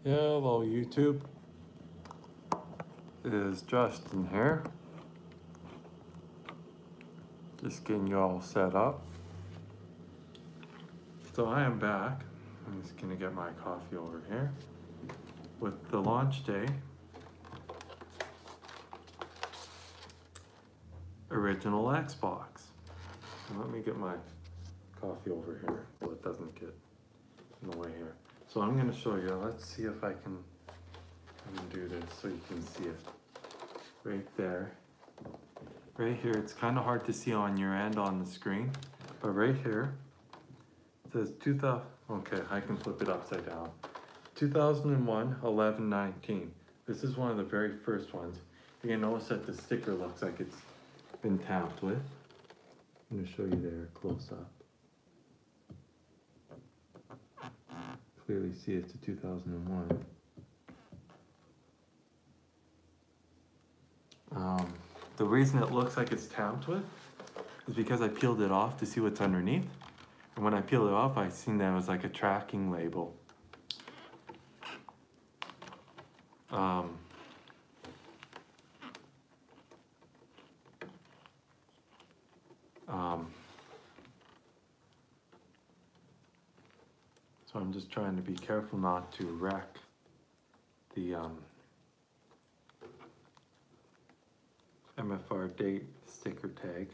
Hello YouTube, it is Justin here, just getting you all set up. So I am back, I'm just gonna get my coffee over here, with the launch day original Xbox. And let me get my coffee over here so it doesn't get in the way here. So I'm gonna show you, let's see if I can do this so you can see it. Right there. Right here, it's kind of hard to see on your end on the screen, but right here, it says 2000, okay, I can flip it upside down. 2001, 11, 19. This is one of the very first ones. You can notice that the sticker looks like it's been tamped with. I'm gonna show you there close up. Clearly see it's a 2001. The reason it looks like it's tamped with is because I peeled it off to see what's underneath. And when I peeled it off, I seen that it was like a tracking label. So I'm just trying to be careful not to wreck the MFR date sticker tag.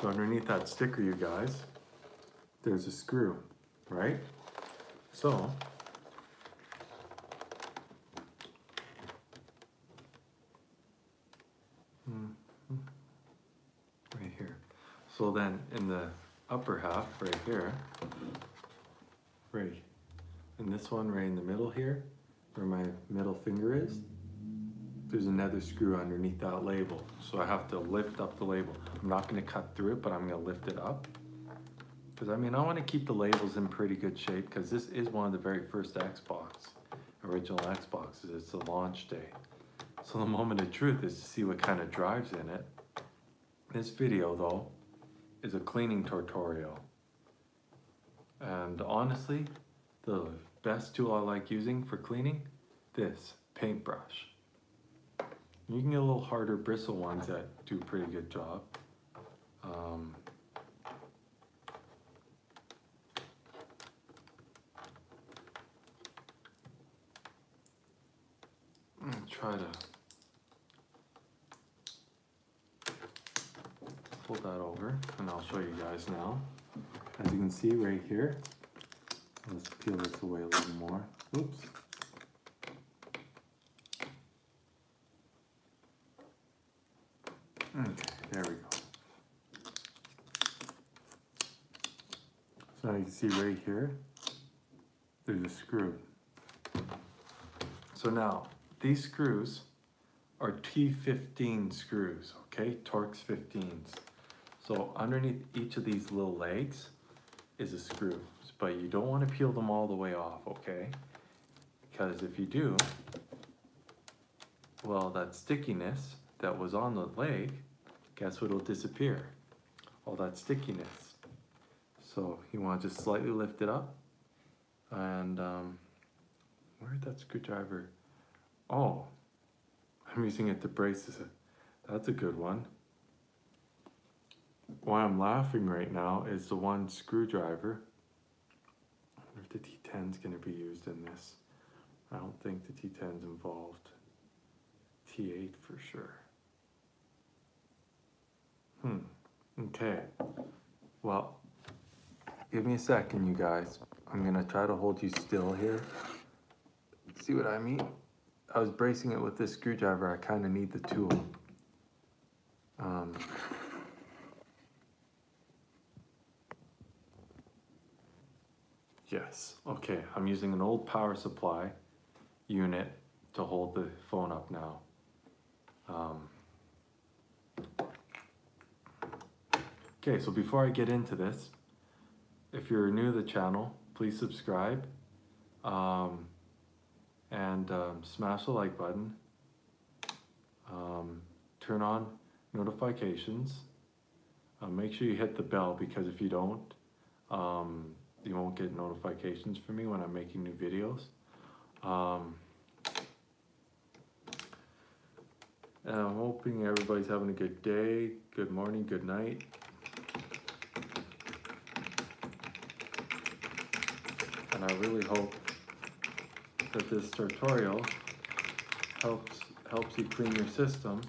So underneath that sticker, you guys, there's a screw, right? So right here. So then in the upper half, right here, right in this one, right in the middle here, where my middle finger is, there's another screw underneath that label. So I have to lift up the label. I'm not gonna cut through it, but I'm gonna lift it up. Because I mean, I wanna keep the labels in pretty good shape because this is one of the very first Xbox, original Xboxes. It's the launch day. So the moment of truth is to see what kind of drives in it. This video though is a cleaning tutorial. And honestly, the best tool I like using for cleaning, this paintbrush. You can get a little harder bristle ones that do a pretty good job. I'm gonna try to fold that over and I'll show you guys now. As you can see right here, let's peel this away a little more. Oops. Okay, there we go. So now you can see right here, there's a screw. So now, these screws are T15 screws, okay? Torx 15s. So underneath each of these little legs is a screw, but you don't want to peel them all the way off, okay? Because if you do, well, that stickiness that was on the leg, guess what will disappear? All that stickiness. So you want to just slightly lift it up. And where'd that screwdriver? Oh, I'm using it to brace this. That's a good one. Why I'm laughing right now is the one screwdriver. I wonder if the T10 is going to be used in this. I don't think the T10 is involved. T8 for sure. Okay. Well, give me a second, you guys. I'm gonna try to hold you still here. See what I mean? I was bracing it with this screwdriver. I kind of need the tool. Yes. Okay. I'm using an old power supply unit to hold the phone up now. Okay, so before I get into this, if you're new to the channel, please subscribe and smash the like button. Turn on notifications. make sure you hit the bell, because if you don't, you won't get notifications from me when I'm making new videos. And I'm hoping everybody's having a good day, good morning, good night. And I really hope that this tutorial helps you clean your system,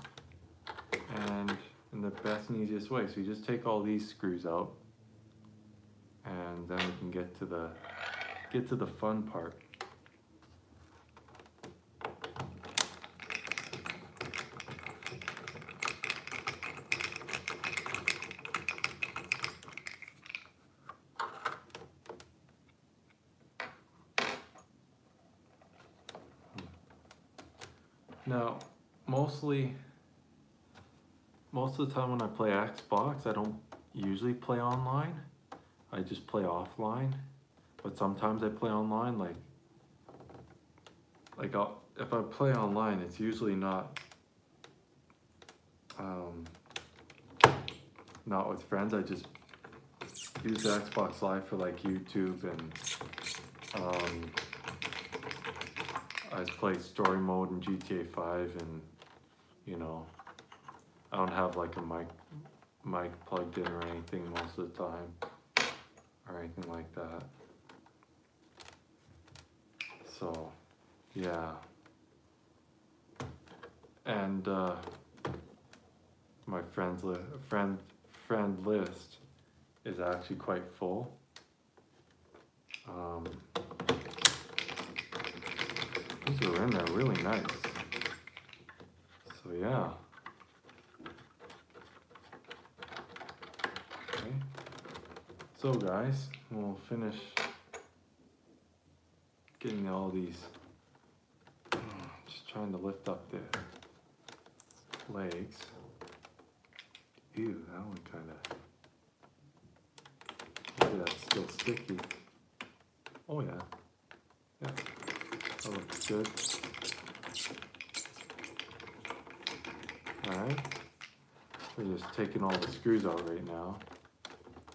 and in the best and easiest way. So you just take all these screws out, and then we can get to the fun part. Now, most of the time when I play Xbox, I don't usually play online. I just play offline. But sometimes I play online, like if I play online, it's usually not with friends. I just use the Xbox Live for like YouTube, and I play story mode in GTA 5, and you know, I don't have like a mic plugged in or anything most of the time, or anything like that. So yeah, and my friend list is actually quite full. These are in there really nice. So yeah. Okay. So guys, we'll finish getting all these. Just trying to lift up the legs. Ew, that one kinda. Look at that, still sticky. Oh yeah. Yeah. That looks good. Alright. We're just taking all the screws out right now.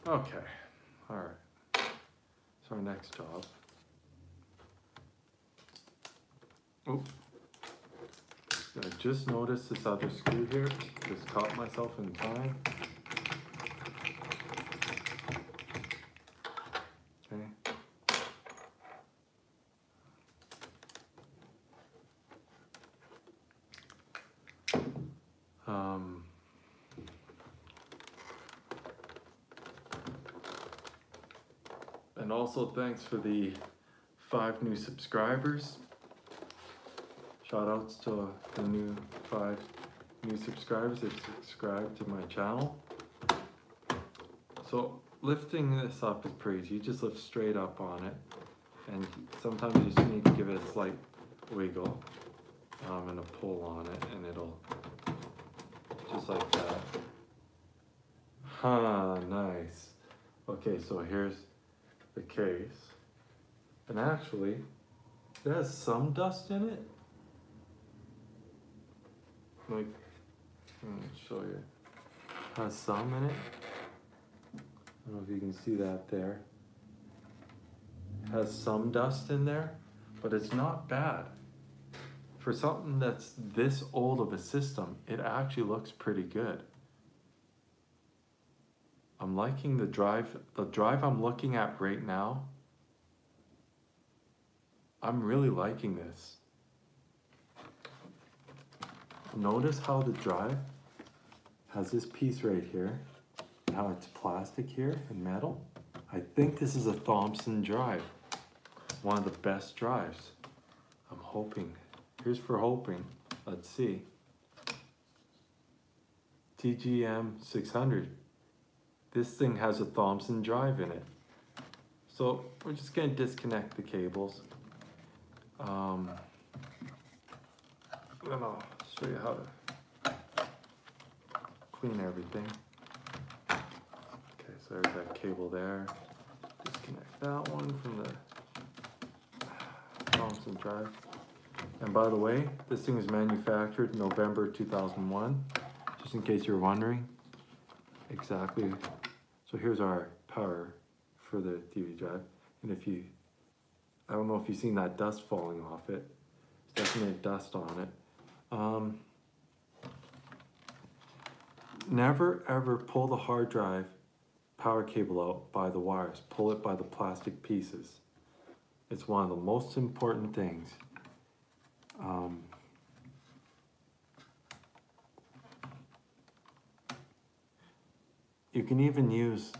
Okay. Alright. So our next job. Oh. I just noticed this other screw here. Just caught myself in time. Okay. And also thanks for the 5 new subscribers. Shout outs to the 5 new subscribers that subscribe to my channel. So lifting this up is pretty easy. You just lift straight up on it, and sometimes you just need to give it a slight wiggle and a pull on it, and it'll just like that. Nice. Okay, so here's the case, and actually it has some dust in it. Like, let me show you. It has some in it. I don't know if you can see that there. It has some dust in there, but it's not bad. For something that's this old of a system, it actually looks pretty good. I'm liking the drive. The drive I'm looking at right now, I'm really liking this. Notice how the drive has this piece right here, and how it's plastic here and metal. I think this is a Thomson drive. One of the best drives. I'm hoping. Here's for hoping. Let's see. TGM 600. This thing has a Thomson drive in it. So we're just gonna disconnect the cables. Then I'll show you how to clean everything. Okay, so there's that cable there. Disconnect that one from the Thomson drive. And by the way, this thing is manufactured November 2001, just in case you're wondering. exactly. So here's our power for the DVD drive. And if you, I don't know if you've seen that dust falling off it. There's definitely dust on it. Never ever pull the hard drive power cable out by the wires. Pull it by the plastic pieces. It's one of the most important things. You can even use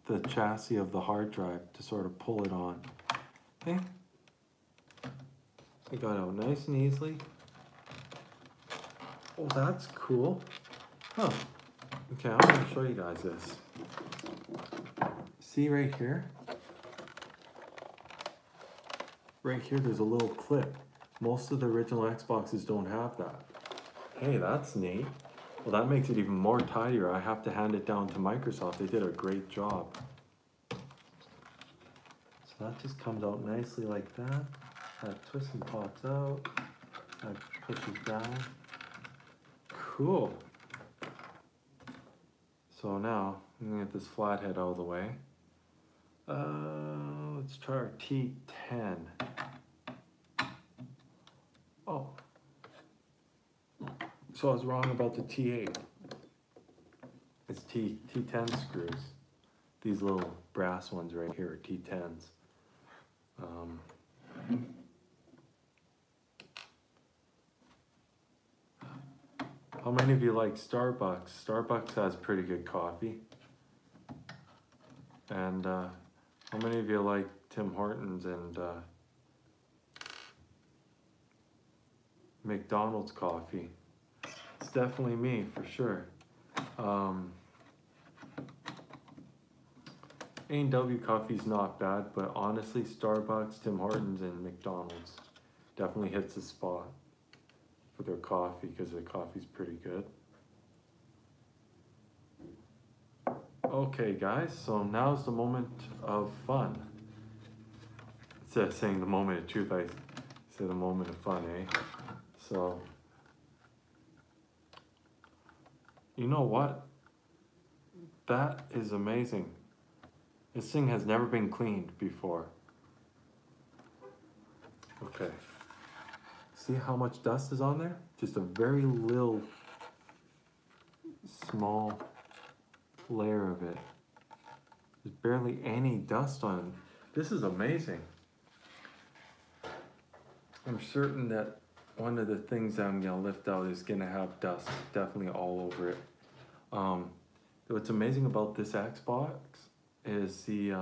the chassis of the hard drive to sort of pull it on. Okay, I got out nice and easily. Oh, that's cool. Huh. Okay, I'm gonna show you guys this. See right here? Right here, there's a little clip. Most of the original Xboxes don't have that. Hey, that's neat. Well, that makes it even more tidier. I have to hand it down to Microsoft. They did a great job. So that just comes out nicely like that. That twists and pops out. That pushes down. Cool. So now, I'm gonna get this flathead out of the way. Let's try our T10. Oh. So I was wrong about the T8. It's T10 screws. These little brass ones right here are T10s. How many of you like Starbucks? Starbucks has pretty good coffee. And how many of you like Tim Hortons and McDonald's coffee? It's definitely me, for sure. A&W coffee's not bad, but honestly, Starbucks, Tim Hortons, and McDonald's definitely hits the spot for their coffee, because their coffee's pretty good. Okay, guys, so now's the moment of fun. Instead of saying the moment of truth, I say the moment of fun, eh? So, you know what? That is amazing. This thing has never been cleaned before. Okay. See how much dust is on there? Just a very little, small layer of it. There's barely any dust on it. This is amazing. I'm certain that one of the things I'm gonna lift out is gonna have dust definitely all over it. What's amazing about this Xbox is the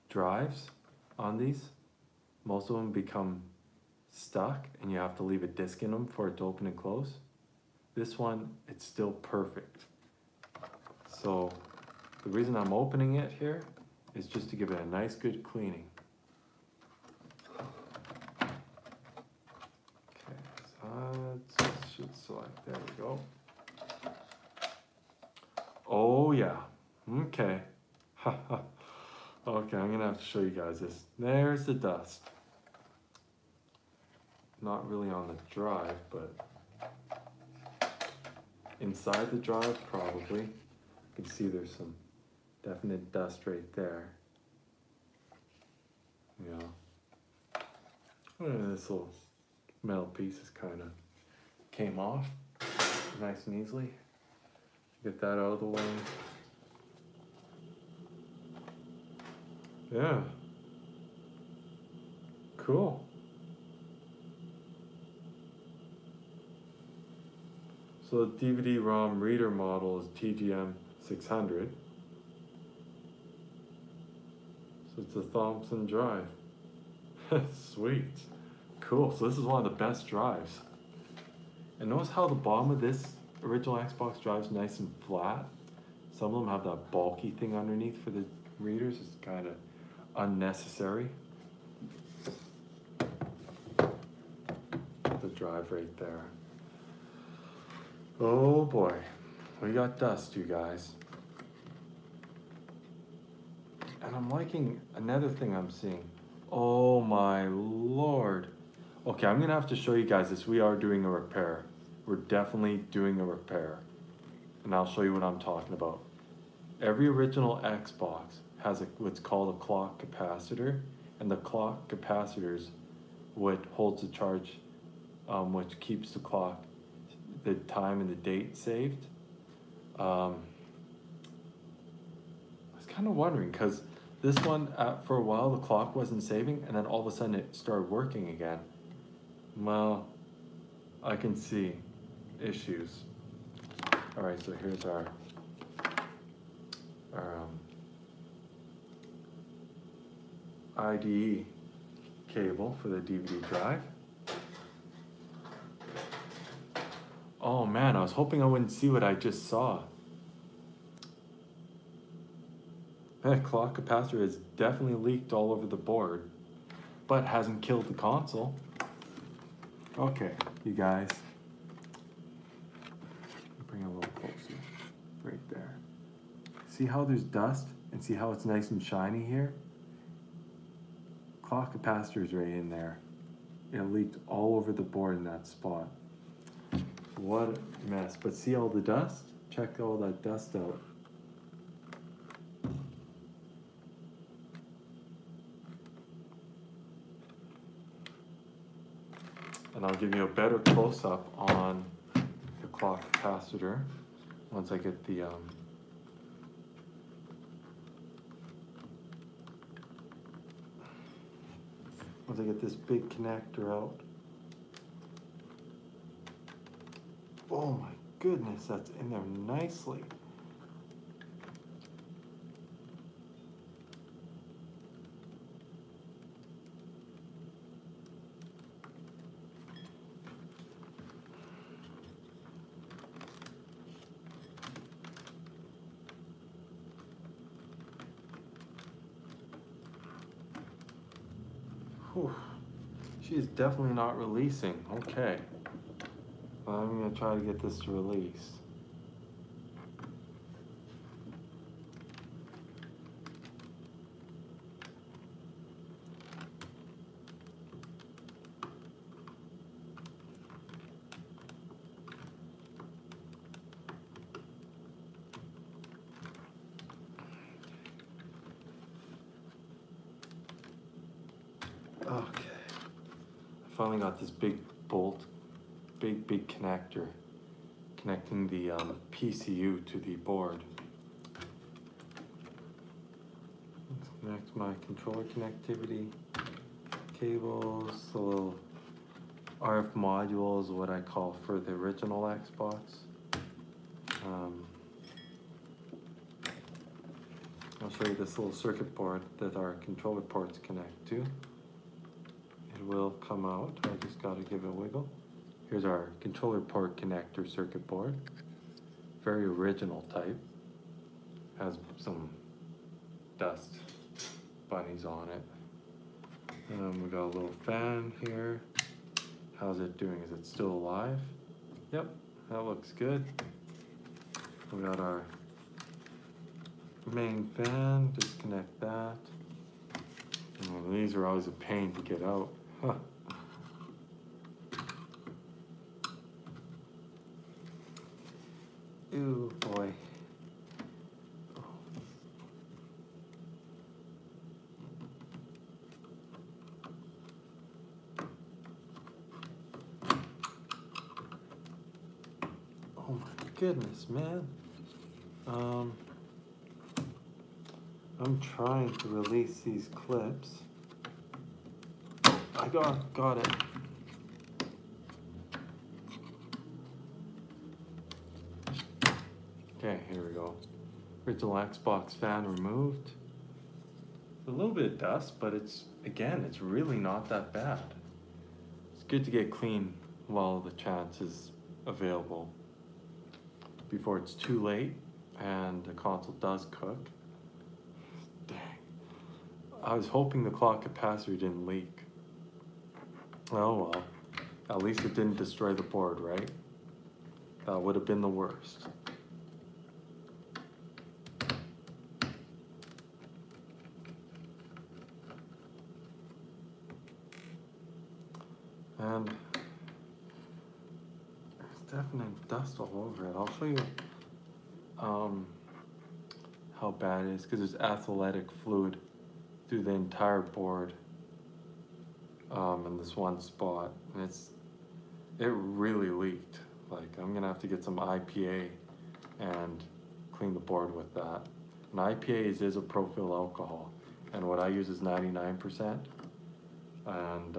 drives on these. Most of them become stuck and you have to leave a disc in them for it to open and close. This one, it's still perfect. So the reason I'm opening it here is just to give it a nice good cleaning. Okay, so that should select, there we go. Oh yeah, okay. Okay, I'm gonna have to show you guys this. There's the dust. Not really on the drive, but inside the drive probably. You can see there's some definite dust right there. You know, and this little metal piece is kind of came off nice and easily. Get that out of the way. Yeah. Cool. So the DVD-ROM reader model is TGM 600. So it's a Thomson drive. Sweet. Cool. So this is one of the best drives. And notice how the bottom of this original Xbox drive is nice and flat. Some of them have that bulky thing underneath for the readers. It's kind of unnecessary. The drive right there. Oh boy, we got dust, you guys. And I'm liking another thing I'm seeing. Oh my Lord. Okay, I'm gonna have to show you guys this. We are doing a repair. We're definitely doing a repair. and I'll show you what I'm talking about. Every original Xbox has what's called a clock capacitor, and the clock capacitors what holds the charge, which keeps the clock, the time and the date saved. I was kind of wondering because this one, for a while, the clock wasn't saving, and then all of a sudden it started working again. Well, I can see issues. All right, so here's our IDE cable for the DVD drive. Oh man, I was hoping I wouldn't see what I just saw. That clock capacitor has definitely leaked all over the board, but hasn't killed the console. Okay, you guys. Bring it a little closer. Right there. See how there's dust? And see how it's nice and shiny here? Clock capacitor's right in there. It leaked all over the board in that spot. What a mess. But see all the dust? Check all that dust out. And I'll give you a better close-up on the clock capacitor once I get the this big connector out. Oh my goodness, that's in there nicely. Whew. She's definitely not releasing. Okay. Well, I'm going to try to get this to release. Okay. I finally got this big bolt, big connector connecting the PCU to the board. Let's connect my controller connectivity cables, the little RF module is what I call for the original Xbox. I'll show you this little circuit board that our controller ports connect to. It will come out, I just gotta give it a wiggle. Here's our controller port connector circuit board. Very original type. Has some dust bunnies on it. We got a little fan here. How's it doing? Is it still alive? Yep, that looks good. We got our main fan, disconnect that. Oh, these are always a pain to get out. Huh. Ooh, boy. Oh my goodness, man. I'm trying to release these clips. I got it. Okay, here we go. Original Xbox fan removed. A little bit of dust, but it's really not that bad. It's good to get clean while the chance is available before it's too late and the console does cook. Dang. I was hoping the clock capacitor didn't leak. Oh well, at least it didn't destroy the board, right? That would have been the worst. And there's definite dust all over it. I'll show you how bad it is, because there's athletic fluid through the entire board in this one spot, and it really leaked. Like, I'm gonna have to get some IPA and clean the board with that. And IPA is isopropyl alcohol, and what I use is 99%, and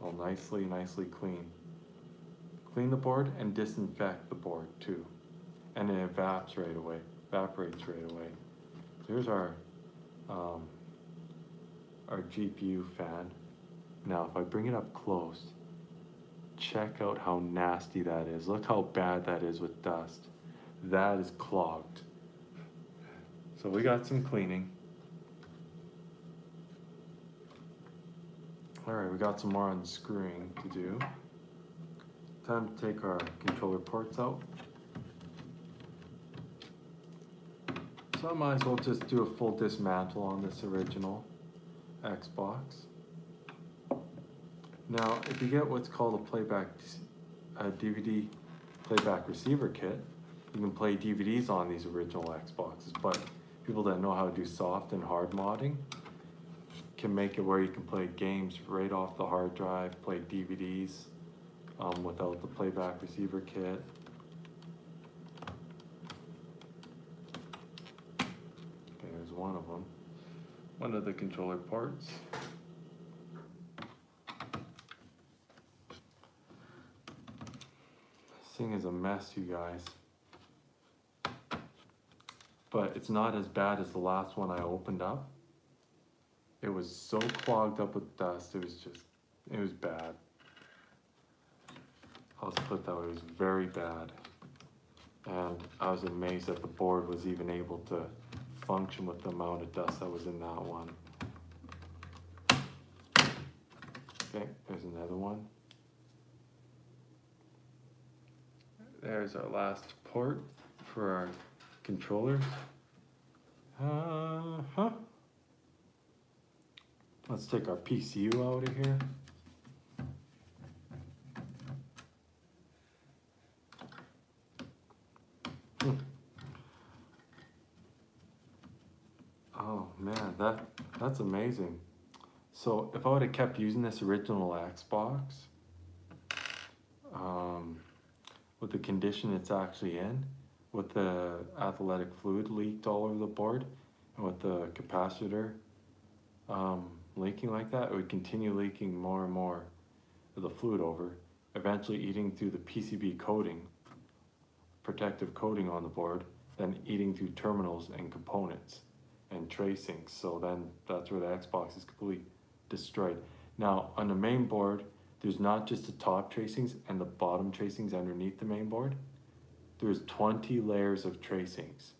I'll nicely clean the board and disinfect the board too, and it evaporates right away. So here's our GPU fan. Now, if I bring it up close, check out how nasty that is. Look how bad that is with dust. That is clogged. So we got some cleaning. All right, we got some more unscrewing to do. Time to take our controller ports out. So I might as well just do a full dismantle on this original Xbox. Now, if you get what's called a DVD playback receiver kit, you can play DVDs on these original Xboxes, but people that know how to do soft and hard modding can make it where you can play games right off the hard drive, play DVDs without the playback receiver kit. Okay, there's one of them. One of the controller ports. This thing is a mess, you guys. But it's not as bad as the last one I opened up. It was so clogged up with dust, it was bad. I'll just put it that way, it was very bad. And I was amazed that the board was even able to function with the amount of dust that was in that one. Okay, there's another one. There's our last port for our controller. Let's take our PCU out of here. Oh man, that's amazing. So if I would have kept using this original Xbox, with the condition it's actually in, with the athletic fluid leaked all over the board, and with the capacitor leaking like that, it would continue leaking more and more of the fluid over, eventually eating through the PCB coating, protective coating on the board, then eating through terminals and components and tracings. So then that's where the Xbox is completely destroyed. Now on the main board, there's not just the top tracings and the bottom tracings underneath the main board. There's 20 layers of tracings.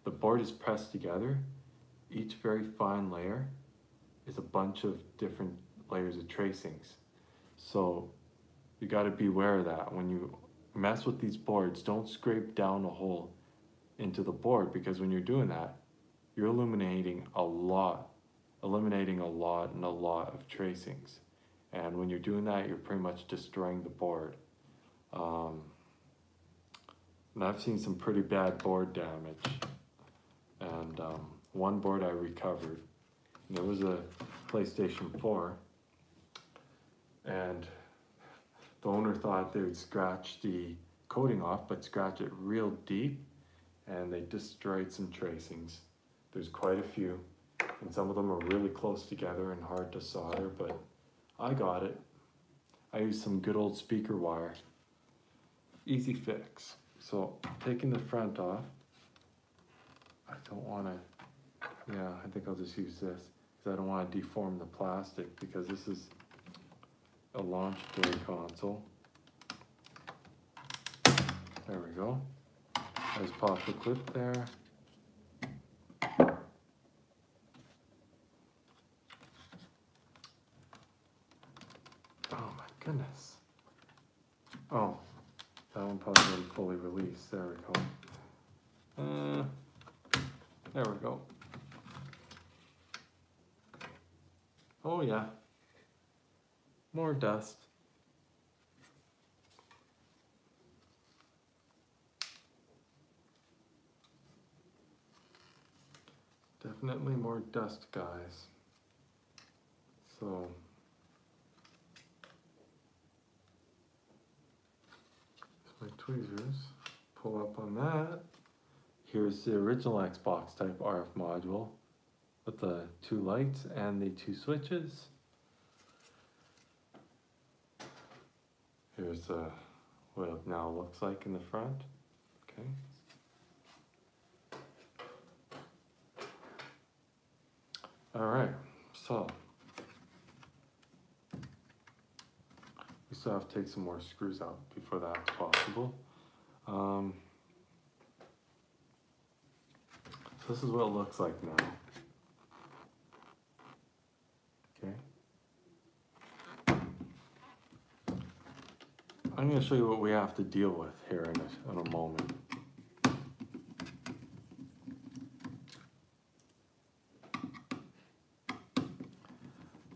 The board is pressed together. Each very fine layer is a bunch of different layers of tracings. So you got to beware of that. When you mess with these boards, don't scrape down a hole into the board, because when you're doing that, you're eliminating a lot of tracings. And when you're doing that, you're pretty much destroying the board. And I've seen some pretty bad board damage. And one board I recovered. And it was a PlayStation 4. And the owner thought they would scratch the coating off, but scratch it real deep. And they destroyed some tracings. There's quite a few. And some of them are really close together and hard to solder, but I got it. I used some good old speaker wire. Easy fix. So taking the front off, I don't want to, I think I'll just use this, because I don't want to deform the plastic, because this is a launch day console. There we go. I just pop the clip there. Oh my goodness. Oh, that one probably already fully released. There we go. There we go. Oh yeah. More dust. Definitely more dust, guys. So my tweezers pull up on that. Here's the original Xbox type RF module with the 2 lights and the 2 switches. Here's what it now looks like in the front. Okay. All right, so we still have to take some more screws out before that's possible. So this is what it looks like now. Okay. I'm going to show you what we have to deal with here in a moment.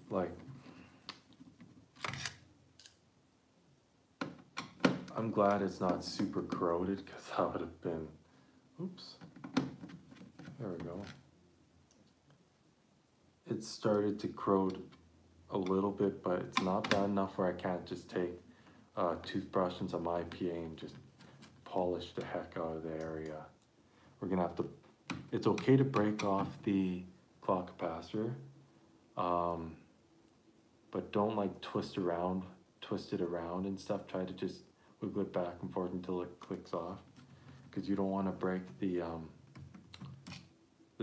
Like, I'm glad it's not super corroded, because that would have been, oops, there we go. It started to corrode a little bit, but it's not bad enough where I can't just take a toothbrush and some IPA and just polish the heck out of the area. We're gonna have to, it's okay to break off the clock capacitor, but don't like twist it around and stuff. Try to just wiggle it back and forth until it clicks off, because you don't want to break the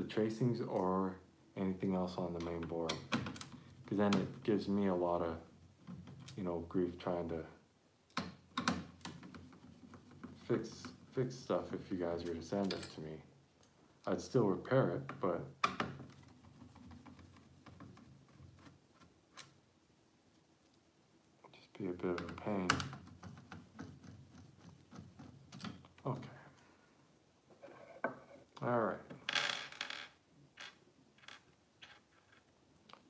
tracings or anything else on the main board, because then it gives me a lot of, you know, grief trying to fix stuff if you guys were to send it to me. I'd still repair it, but just be a bit of a pain. Okay. All right.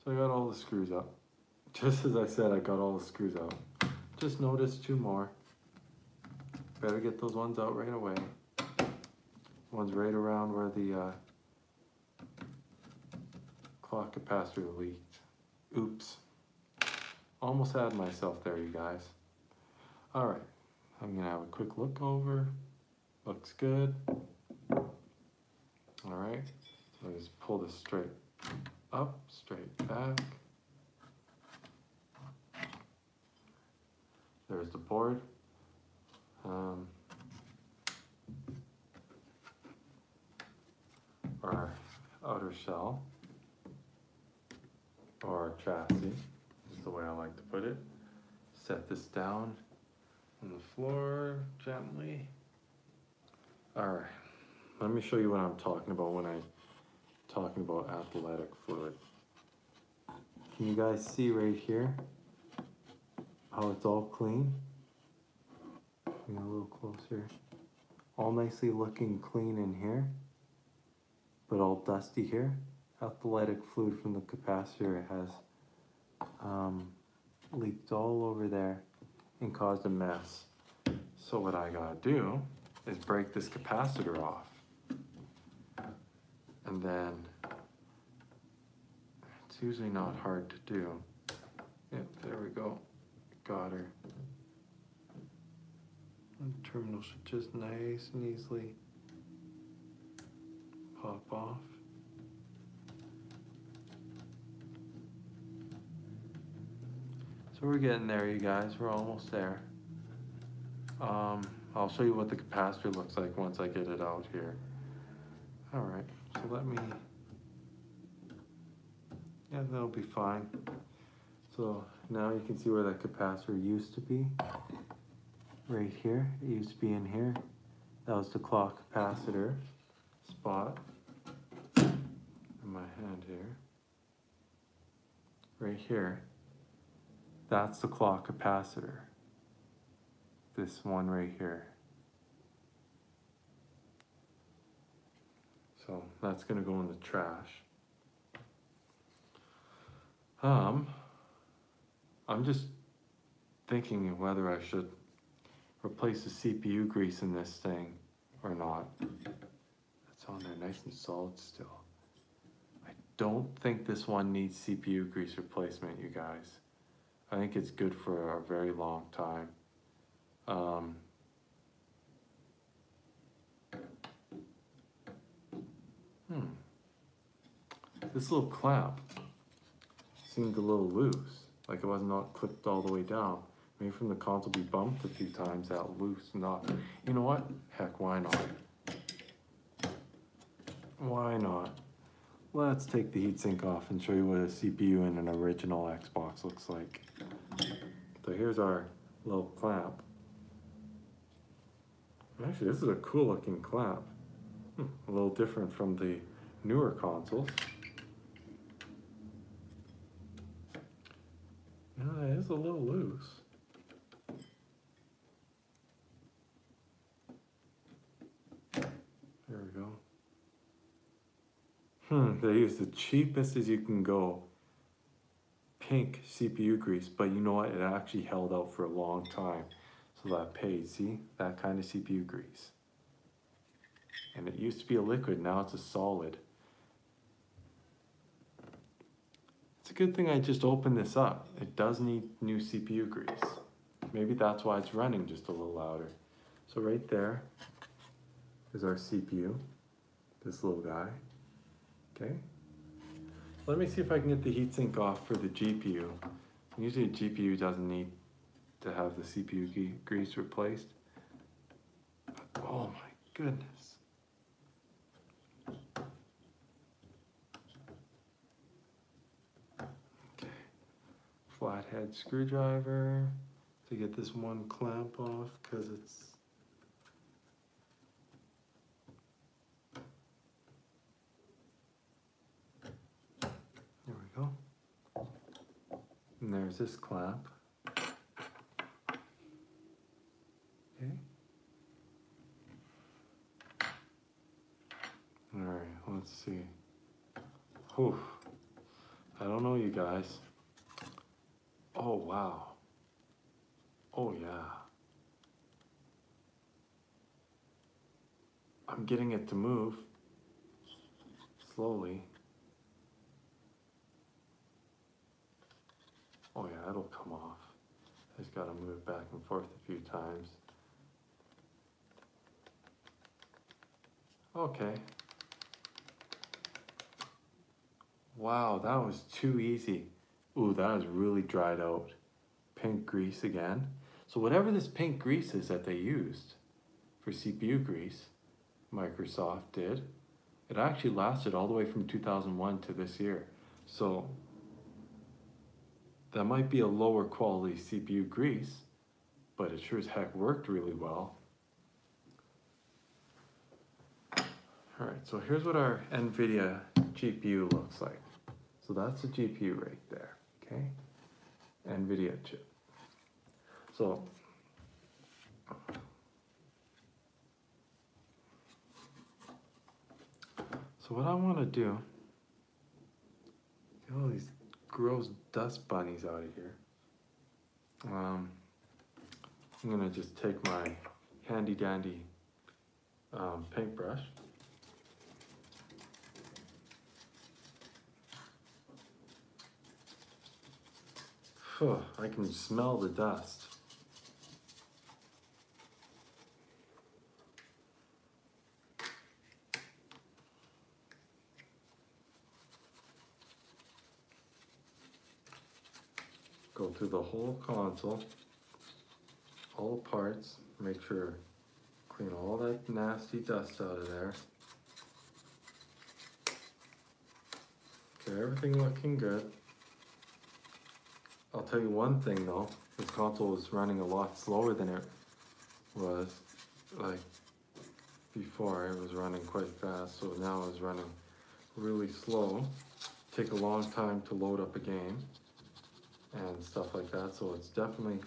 So I got all the screws up. Just as I said, I got all the screws out. Just noticed 2 more. Better get those ones out right away. One's right around where the clock capacitor leaked. Oops. Almost had myself there, you guys. All right, I'm gonna have a quick look over. Looks good. All right, so I just pull this straight up, straight back. There's the board. Our outer shell, or chassis, is the way I like to put it. Set this down on the floor gently. All right, let me show you what I'm talking about when I'm talking about athletic fluid. Can you guys see right here how it's all clean? Bring it a little closer. All nicely looking clean in here, but all dusty here. Athletic fluid from the capacitor has leaked all over there and caused a mess. So what I gotta do is break this capacitor off. And then, it's usually not hard to do. Yep, there we go. Got her. And the terminal should just nice and easily pop off. So we're getting there, you guys. We're almost there. I'll show you what the capacitor looks like once I get it out here. All right, so let me, yeah, that'll be fine. So now you can see where that capacitor used to be. Right here, it used to be in here. That was the clock capacitor spot in my hand here. Right here, that's the clock capacitor. This one right here. So that's gonna go in the trash. I'm just thinking of whether I should replace the CPU grease in this thing or not. It's on there nice and solid still. don't think this one needs CPU grease replacement, you guys. I think it's good for a very long time. This little clamp seemed a little loose, like it was not clipped all the way down. Maybe from the console be bumped a few times, that loose not. You know what? Heck, why not? Why not? Let's take the heatsink off and show you what a CPU in an original Xbox looks like. So here's our little clamp. Actually, this is a cool looking clamp. A little different from the newer consoles. Yeah, it is a little loose. There we go. They use the cheapest as you can go pink CPU grease, but you know what? It actually held out for a long time. So that paid, see? That kind of CPU grease. And it used to be a liquid, now it's a solid. It's a good thing I just opened this up. It does need new CPU grease. Maybe that's why it's running just a little louder. So right there is our CPU, this little guy. Okay. Let me see if I can get the heatsink off for the GPU. Usually a GPU doesn't need to have the CPU grease replaced. But, oh my goodness. Okay. Flathead screwdriver to get this one clamp off because it's and there's this clamp. Okay. Alright, let's see. Whew. I don't know, you guys. Oh, wow. Oh, yeah. I'm getting it to move slowly. Oh yeah, it'll come off. I just gotta move it back and forth a few times. Okay. Wow, that was too easy. Ooh, that is really dried out. Pink grease again. So whatever this pink grease is that they used for CPU grease, Microsoft did, it actually lasted all the way from 2001 to this year. So that might be a lower quality CPU grease, but it sure as heck worked really well. All right, so here's what our NVIDIA GPU looks like. So that's the GPU right there, okay? NVIDIA chip. So what I want to do, get all these gross dust bunnies out of here. I'm gonna just take my handy dandy paintbrush. I can smell the dust. Go through the whole console, all parts, make sure, clean all that nasty dust out of there. Okay, everything looking good. I'll tell you one thing though, this console is running a lot slower than it was, like before. It was running quite fast, so now it's running really slow. Take a long time to load up a game and stuff like that, so it's definitely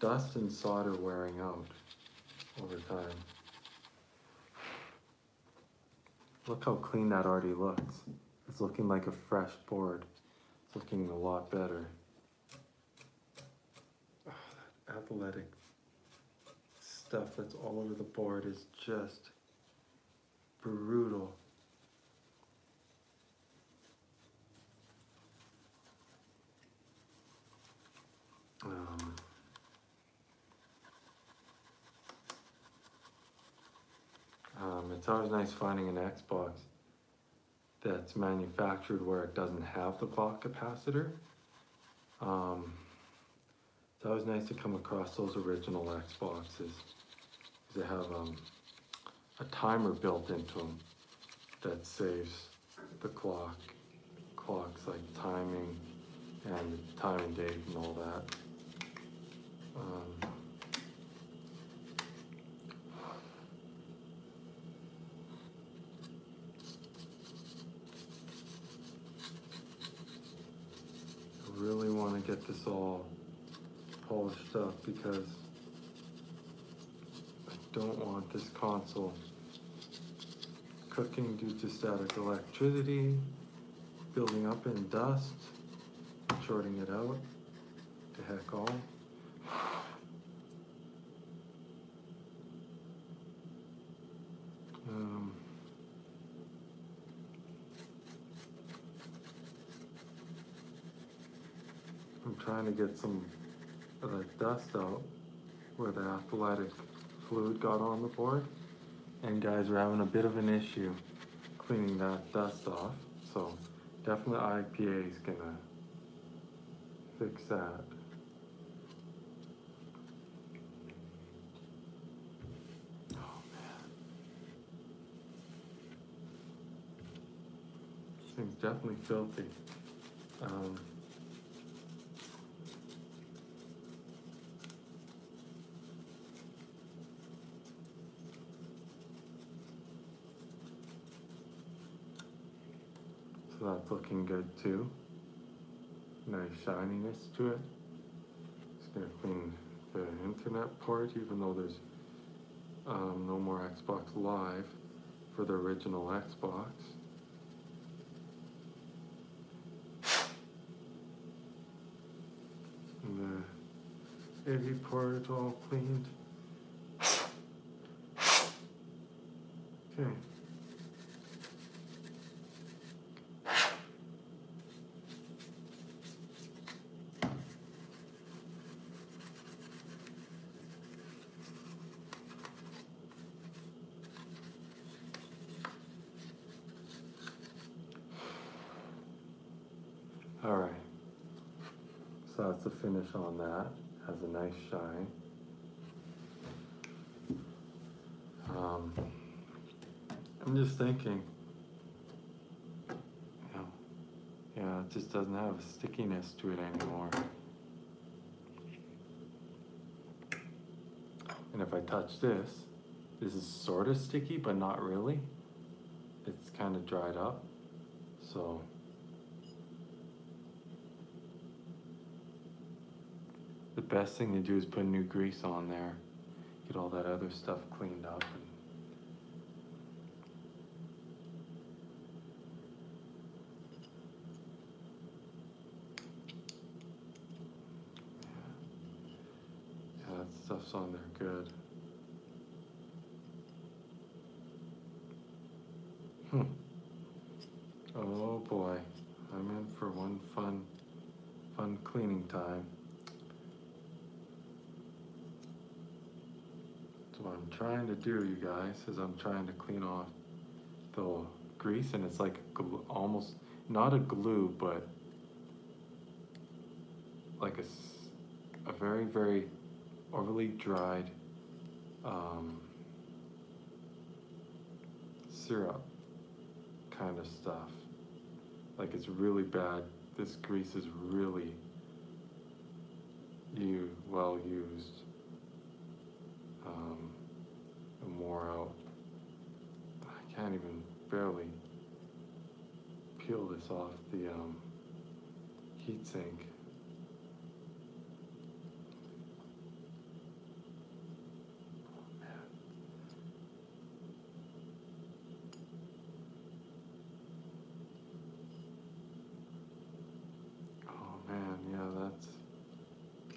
dust and solder wearing out over time. Look how clean that already looks. It's looking like a fresh board. It's looking a lot better. Oh, that athletic stuff that's all over the board is just brutal. It's always nice finding an Xbox that's manufactured where it doesn't have the clock capacitor. It's always nice to come across those original Xboxes, because they have a timer built into them that saves the clocks like timing and time and date and all that. I really want to get this all polished up because I don't want this console cooking due to static electricity, building up in dust, and shorting it out. To heck all. I'm trying to get some of that dust out where the athletic fluid got on the board. And guys, we're having a bit of an issue cleaning that dust off. So definitely IPA is gonna fix that. Oh man. This thing's definitely filthy. So that's looking good too. Nice shininess to it. Just gonna clean the internet port, even though there's no more Xbox Live for the original Xbox. And the AV port all cleaned. Okay. All right, so that's the finish on that. Has a nice shine. I'm just thinking, yeah, it just doesn't have a stickiness to it anymore. And if I touch this, this is sort of sticky, but not really. It's kind of dried up, so. The best thing to do is put new grease on there, get all that other stuff cleaned up. Yeah, that stuff's on there good. Oh boy, I'm in for one fun cleaning time. So what I'm trying to do, you guys, is I'm trying to clean off the grease, and it's like almost not a glue, but like a very, very overly dried syrup kind of stuff. Like it's really bad. This grease is really well used and wore out. I can't even barely peel this off the heat sink.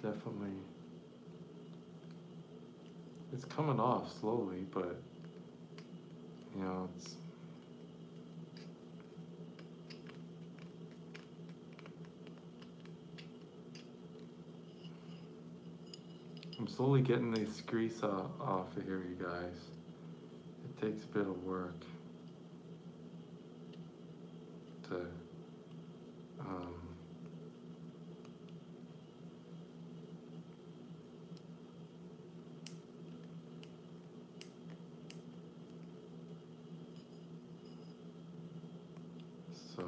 Definitely, it's coming off slowly, but it's I'm slowly getting this grease off of here, you guys. It takes a bit of work to so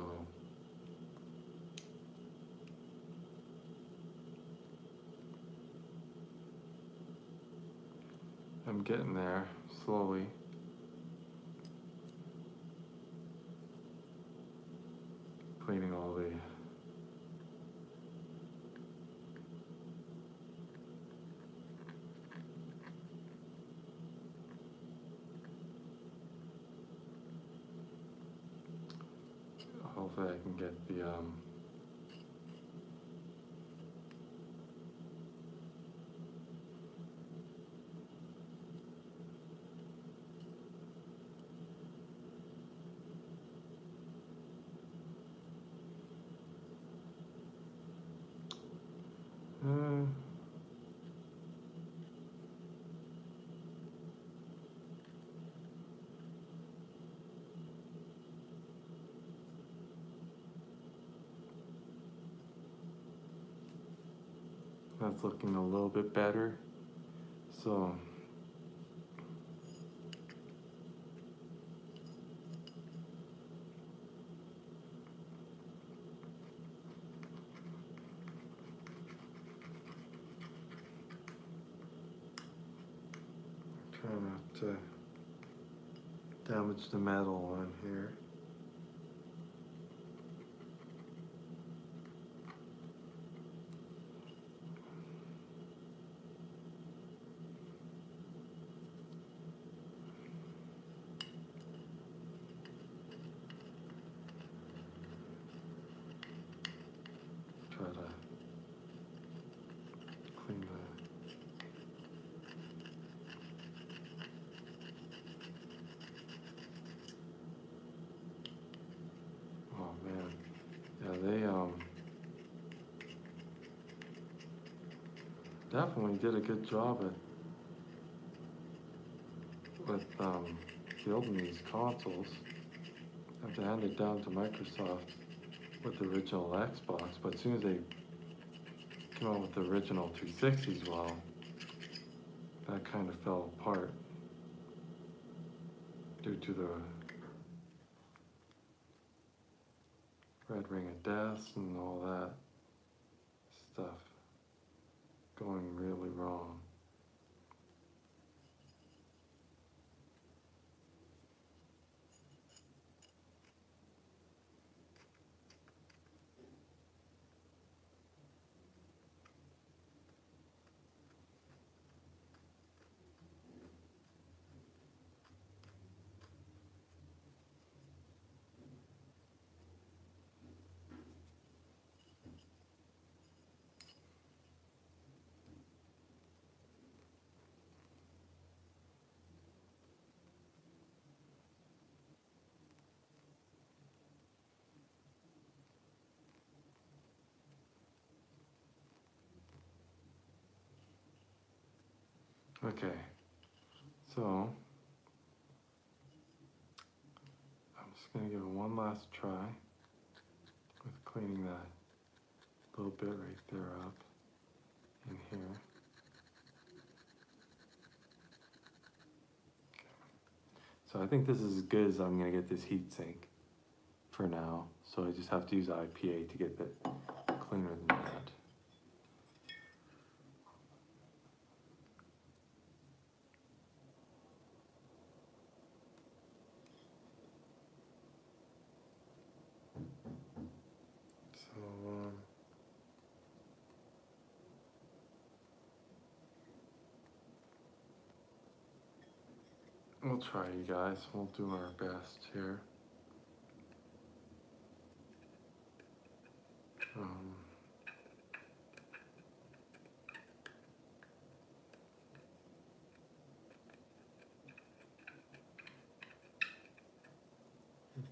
I'm getting there slowly. Cleaning all the hopefully I can get the that's looking a little bit better. So try not to damage the metal on here. Try to clean that. Oh man, yeah, they definitely did a good job with building these consoles. I have to hand it down to Microsoft with the original Xbox, but as soon as they came out with the original 360s, well, that kind of fell apart due to the Red Ring of Death and all that stuff going really wrong. Okay, so I'm just gonna give it one last try with cleaning that little bit right there up in here. So I think this is as good as I'm gonna get this heat sink for now. So I just have to use IPA to get it cleaner than that. So we'll try, you guys. We'll do our best here.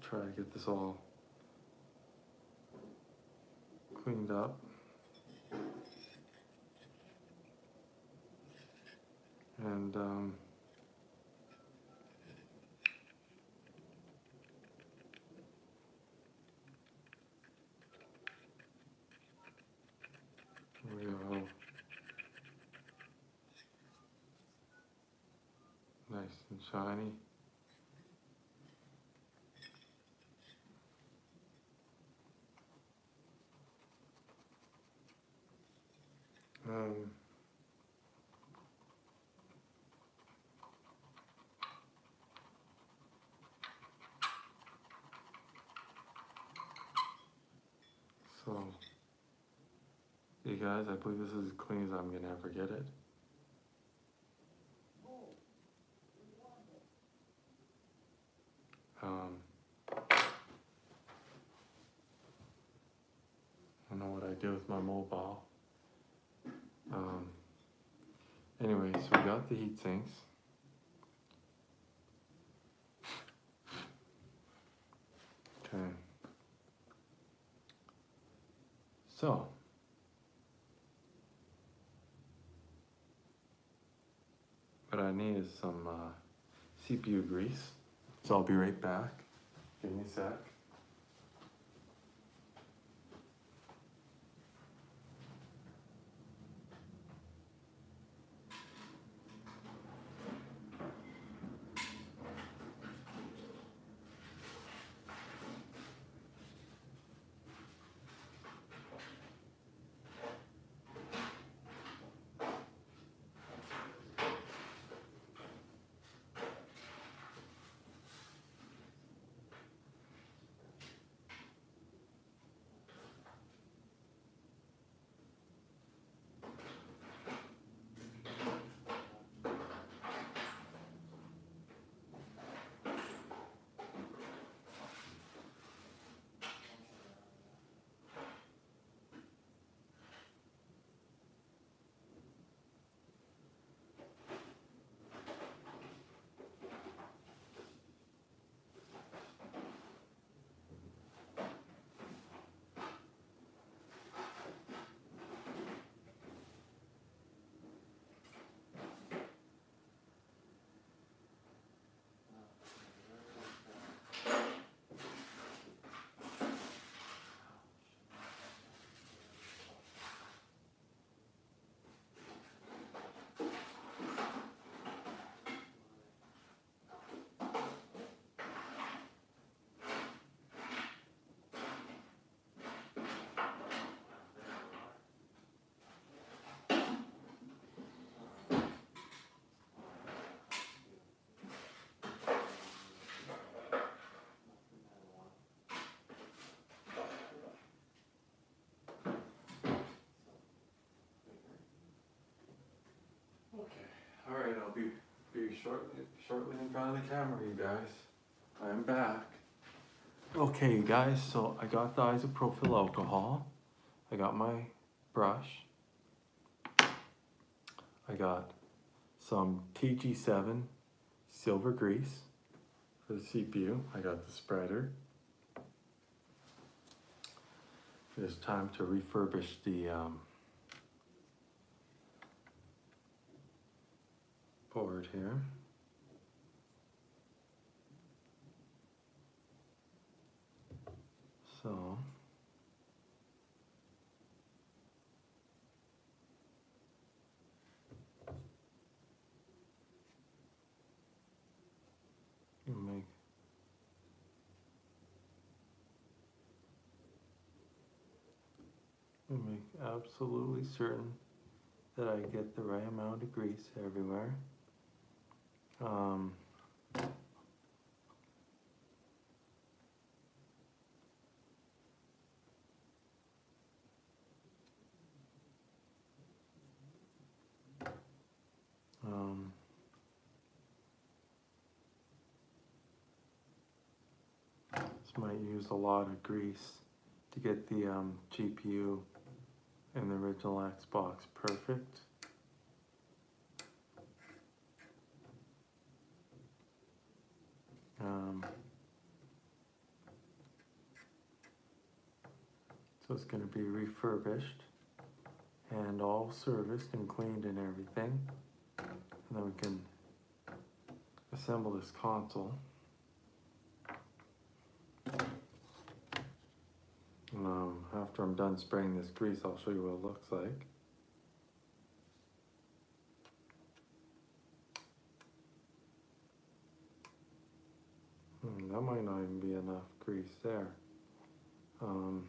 Try to get this all cleaned up. And and shiny. So, you guys, I believe this is as clean as I'm gonna ever get it. I don't know what I do with my mobile. Anyway, so we got the heat sinks. Okay. So, what I need is some CPU grease. So I'll be right back. Give me a sec. Alright, I'll be shortly in front of the camera, you guys. I'm back. Okay, you guys, so I got the isopropyl alcohol. I got my brush. I got some TG7 silver grease for the CPU. I got the spreader. It's time to refurbish the board here. So make absolutely certain that I get the right amount of grease everywhere. This might use a lot of grease to get the GPU and the original Xbox perfect. So it's going to be refurbished and all serviced and cleaned and everything. And then we can assemble this console. After I'm done spraying this grease, I'll show you what it looks like. enough grease there. I'm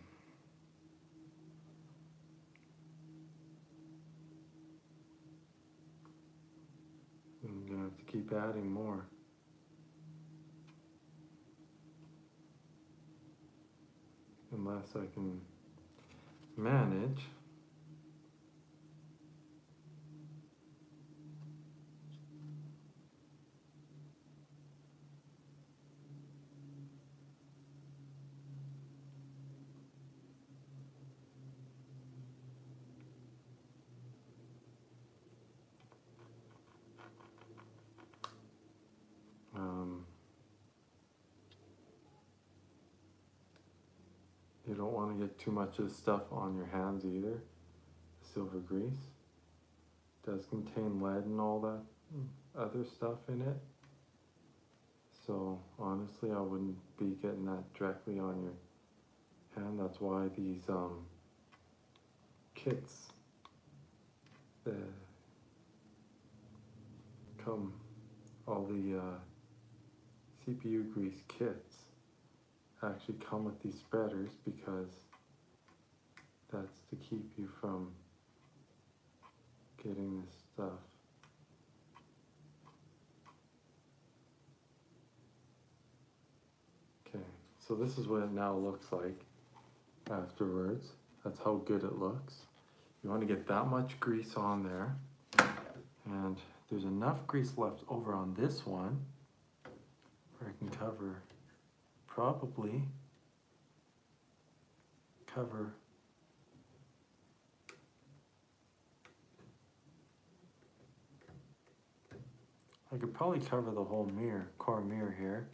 gonna have to keep adding more. Unless I can manage you don't want to get too much of the stuff on your hands either. Silver grease does contain lead and all that other stuff in it. So honestly, I wouldn't be getting that directly on your hand. That's why these kits that come, all the CPU grease kits actually come with these spreaders, because that's to keep you from getting this stuff. Okay, so this is what it now looks like afterwards. That's how good it looks. You want to get that much grease on there, and there's enough grease left over on this one where I can probably cover I could probably cover the whole core mirror here.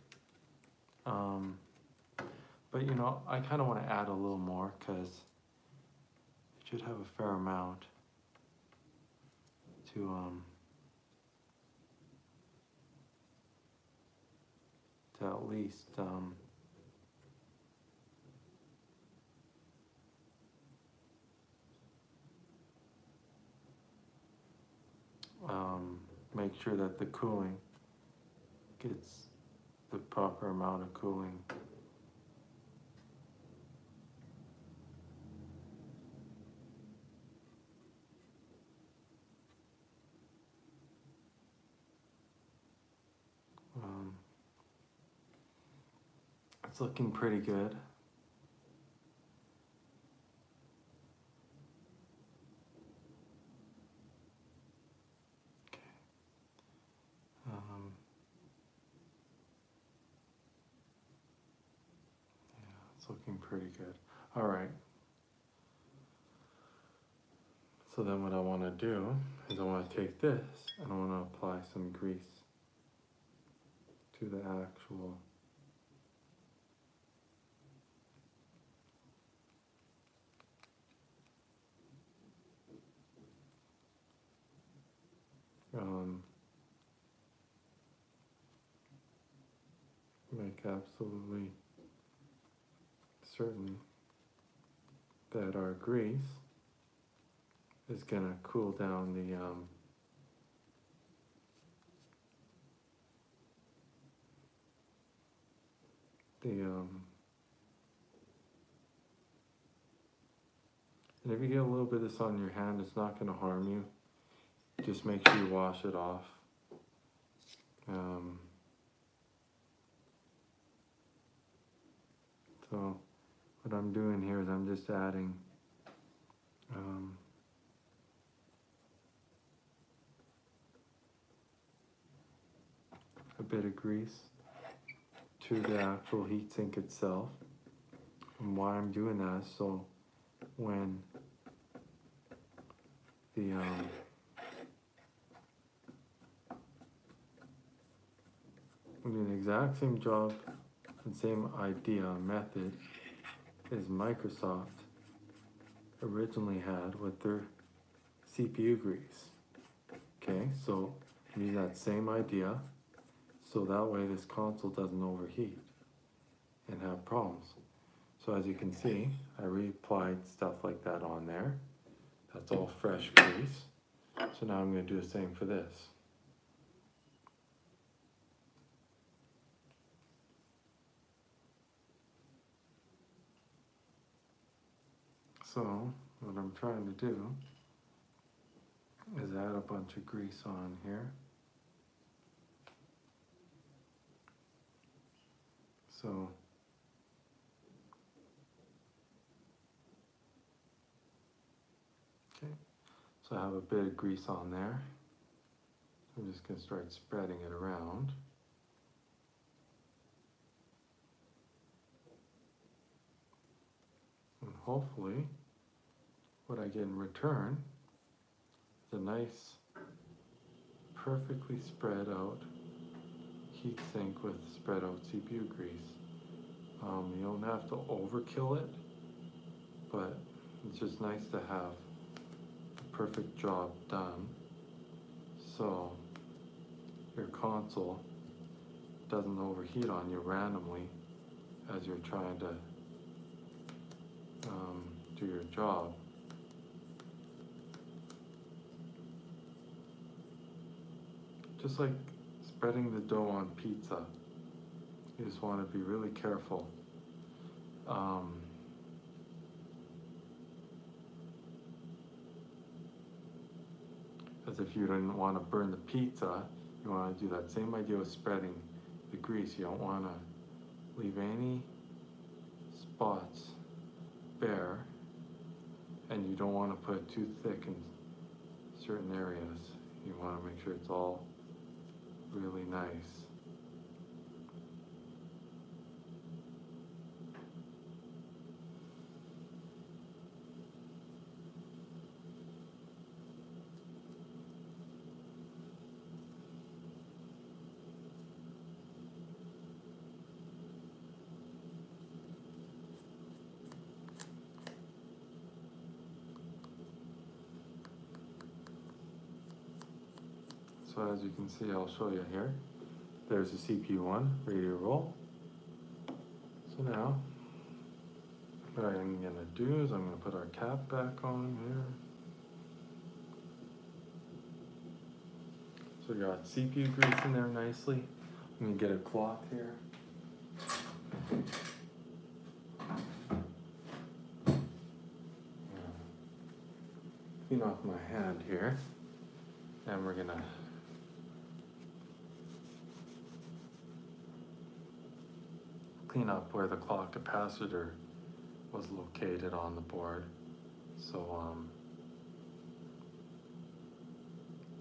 But you know, I kind of want to add a little more because it should have a fair amount to at least make sure that the cooling gets the proper amount of cooling. It's looking pretty good. It's looking pretty good. All right. So then what I want to do is I want to take this and I want to apply some grease to the actual make absolutely certain that our grease is going to cool down the and if you get a little bit of this on your hand, it's not going to harm you. Just make sure you wash it off. So what I'm doing here is I'm just adding a bit of grease to the actual heatsink itself. And why I'm doing that is so when the we do the exact same job and same idea method as Microsoft originally had with their CPU grease. Okay, so use that same idea so that way this console doesn't overheat and have problems. So as you can see, I reapplied stuff like that on there. That's all fresh grease. So now I'm going to do the same for this. So what I'm trying to do is add a bunch of grease on here. So okay, so I have a bit of grease on there. I'm just going to start spreading it around. And hopefully what I get in return is a nice, perfectly spread out heat sink with spread out CPU grease. You don't have to overkill it, but it's just nice to have a perfect job done so your console doesn't overheat on you randomly as you're trying to do your job. Just like spreading the dough on pizza, you just want to be really careful. As if you didn't want to burn the pizza, you want to do that same idea with spreading the grease. You don't want to leave any spots bare, and you don't want to put it too thick in certain areas. You want to make sure it's all really nice. So as you can see, I'll show you here. There's the CPU one, ready to roll. So now, what I'm gonna do is I'm gonna put our cap back on here. So we got CPU grease in there nicely. I'm gonna get a cloth here. Clean off my hand here. And we're gonna clean up where the clock capacitor was located on the board. So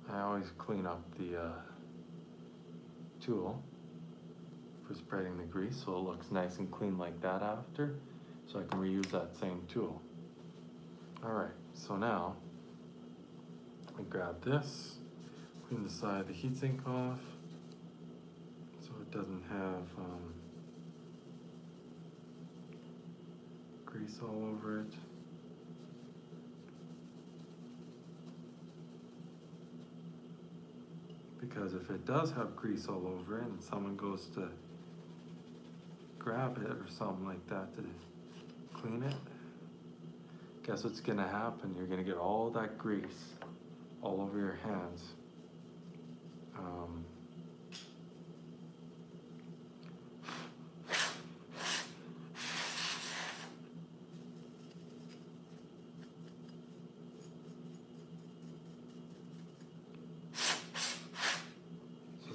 I always clean up the tool for spreading the grease so it looks nice and clean like that after, so I can reuse that same tool. Alright, so now I grab this, clean the side of the heatsink off so it doesn't have grease all over it. Because if it does have grease all over it and someone goes to grab it or something like that to clean it, guess what's gonna happen? You're gonna get all that grease all over your hands.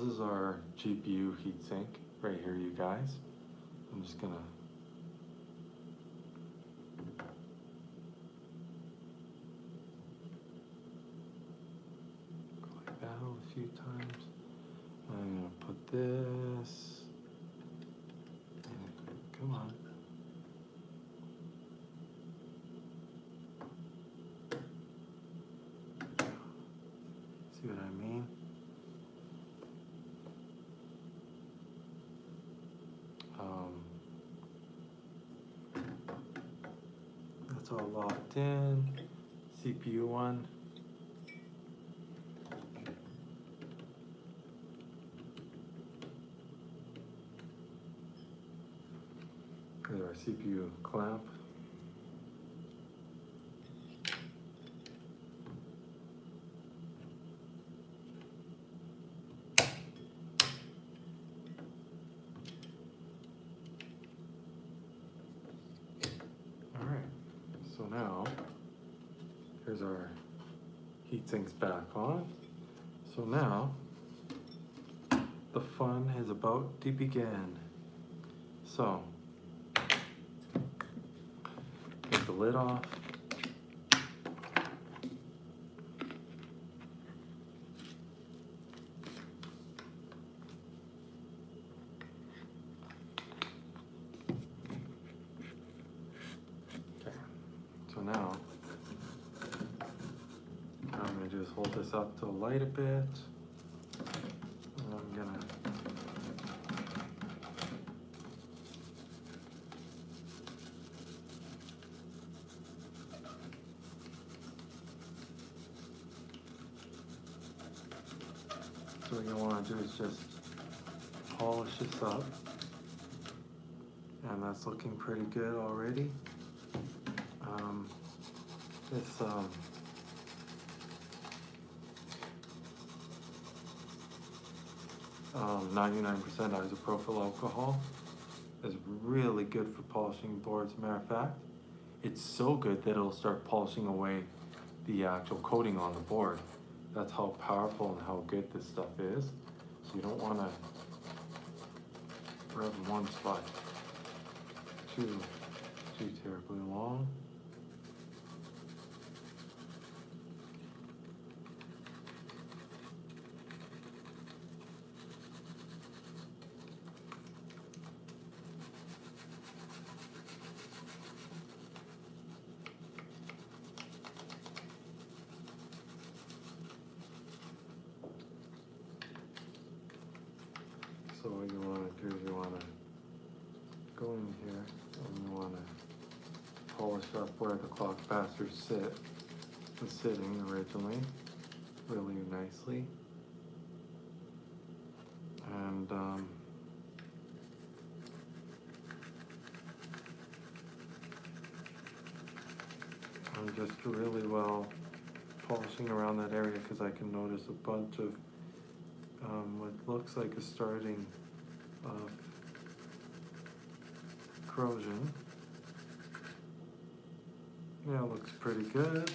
This is our GPU heatsink right here, you guys. I'm just gonna go like that a few times. I'm gonna put this. Come on. See what I mean? That's all locked in. CPU one. There's our CPU clamp. So now, here's our heat sinks back on. So now, the fun is about to begin. So, get the lid off. Okay, so now, I'm gonna just hold this up to light a bit. And I'm gonna so what you want to do is just polish this up, and that's looking pretty good already. It's 99% isopropyl alcohol. Is really good for polishing boards. Matter of fact, it's so good that it'll start polishing away the actual coating on the board. That's how powerful and how good this stuff is. So you don't want to rub one spot too terribly long. So what you want to do is you want to go in here and you want to polish up where the clock passers was sitting originally, really nicely. And I'm just really well polishing around that area because I can notice a bunch of what looks like a starting of corrosion. Yeah, it looks pretty good.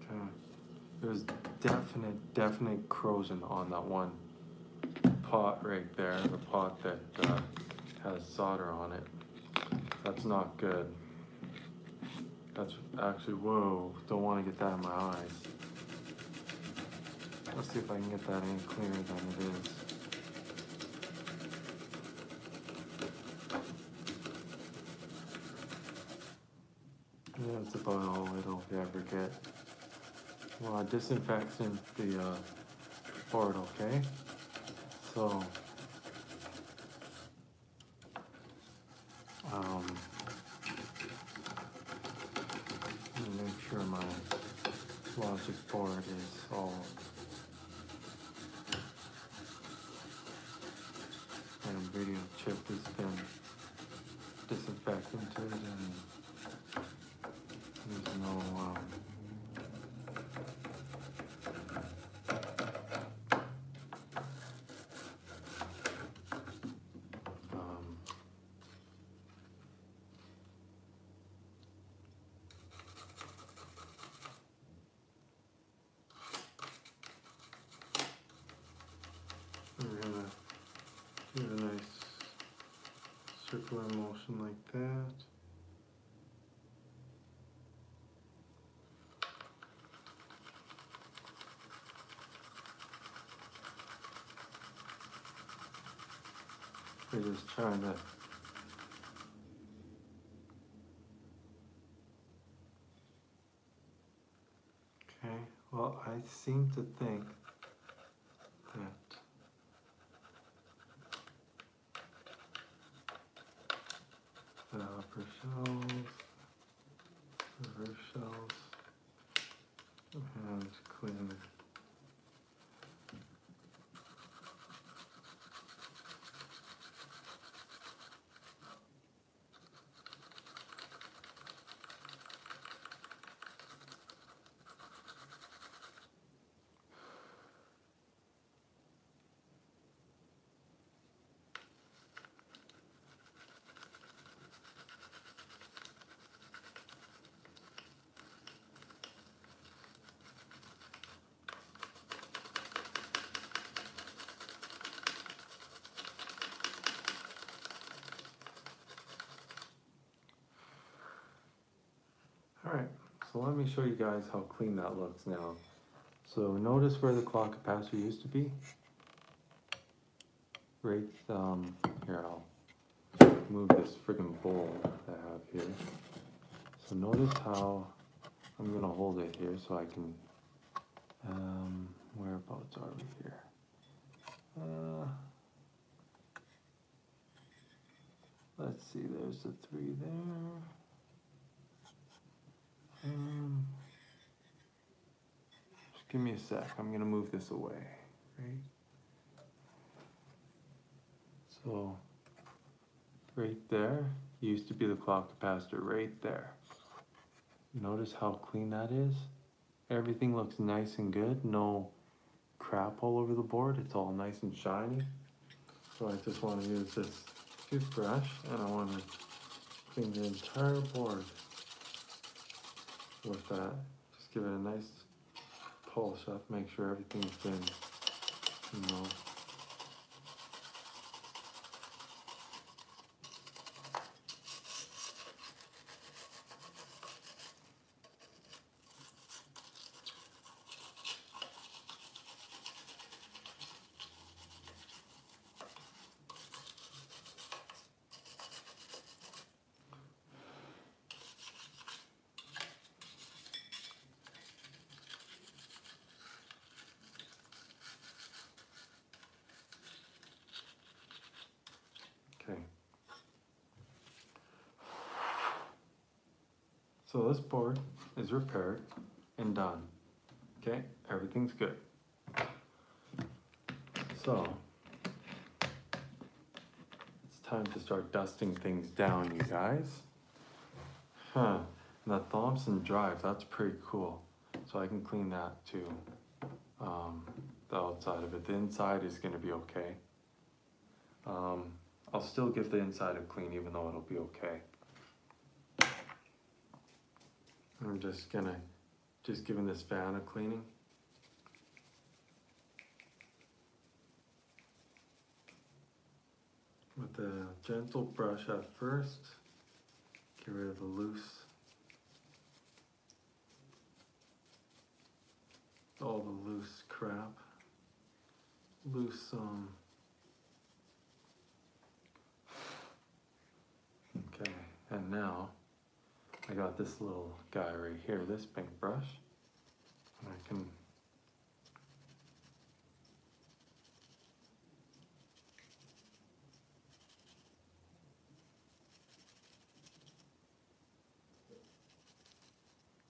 Okay. There's definite corrosion on that one pot right there, the pot that has solder on it. That's not good. That's actually, whoa, don't want to get that in my eyes. Let's see if I can get that any clearer than it is. Yeah, that's about all it'll ever get. Well, disinfectant the board, okay? So, make sure my logic board is all and video chip has been disinfected and there's no we're gonna do a nice circular motion like that. We're just trying to okay, well, I seem to think that the upper shelves, reverse shelves, and clean. Alright, so let me show you guys how clean that looks now. So notice where the clock capacitor used to be? Right, here I'll move this friggin' bowl that I have here. So notice how I'm gonna hold it here so I can, whereabouts are we here? Let's see, there's the 3 there. Just give me a sec, I'm gonna move this away, right? So, right there, used to be the clock capacitor right there. Notice how clean that is? Everything looks nice and good, no crap all over the board, it's all nice and shiny. So I just want to use this toothbrush and I want to clean the entire board with that. Just give it a nice polish up, make sure everything's been, you know, okay. So this board is repaired and done. Okay, everything's good. So it's time to start dusting things down, you guys. Huh, and the Thompson drive, that's pretty cool. So I can clean that too. The outside of it. The inside is gonna be okay. I'll still give the inside a clean even though it'll be okay. I'm just giving this fan a cleaning. With a gentle brush at first, get rid of the loose, all the loose crap, loose, okay, and now I got this little guy right here, this paintbrush, and I can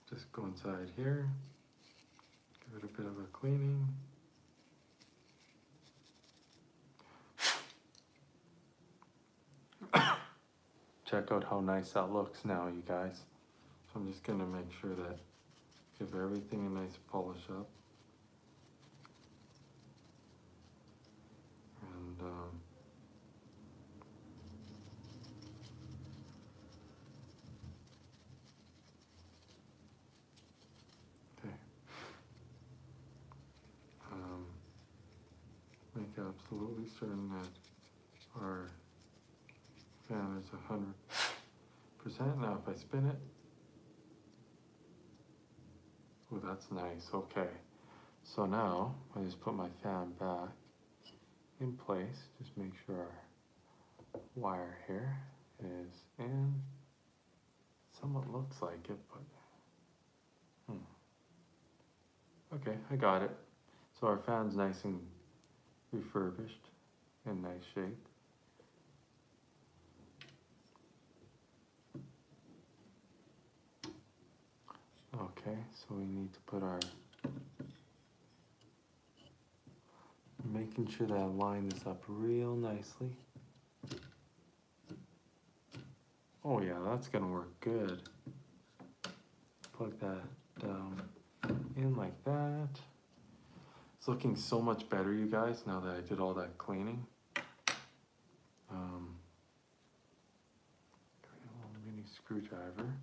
just go inside here, give it a bit of a cleaning. Check out how nice that looks now, you guys. So I'm just gonna make sure that give everything a nice polish up. And okay. Make absolutely certain that our fan is 100%. Now if I spin it, oh, that's nice, okay. So now, I just put my fan back in place, just make sure our wire here is in. Somewhat looks like it, but, okay, I got it. So our fan's nice and refurbished, in nice shape. Okay, so we need to put our, making sure that I line this up real nicely. Oh yeah, that's gonna work good. Plug that down in like that. It's looking so much better, you guys, now that I did all that cleaning. A little mini screwdriver.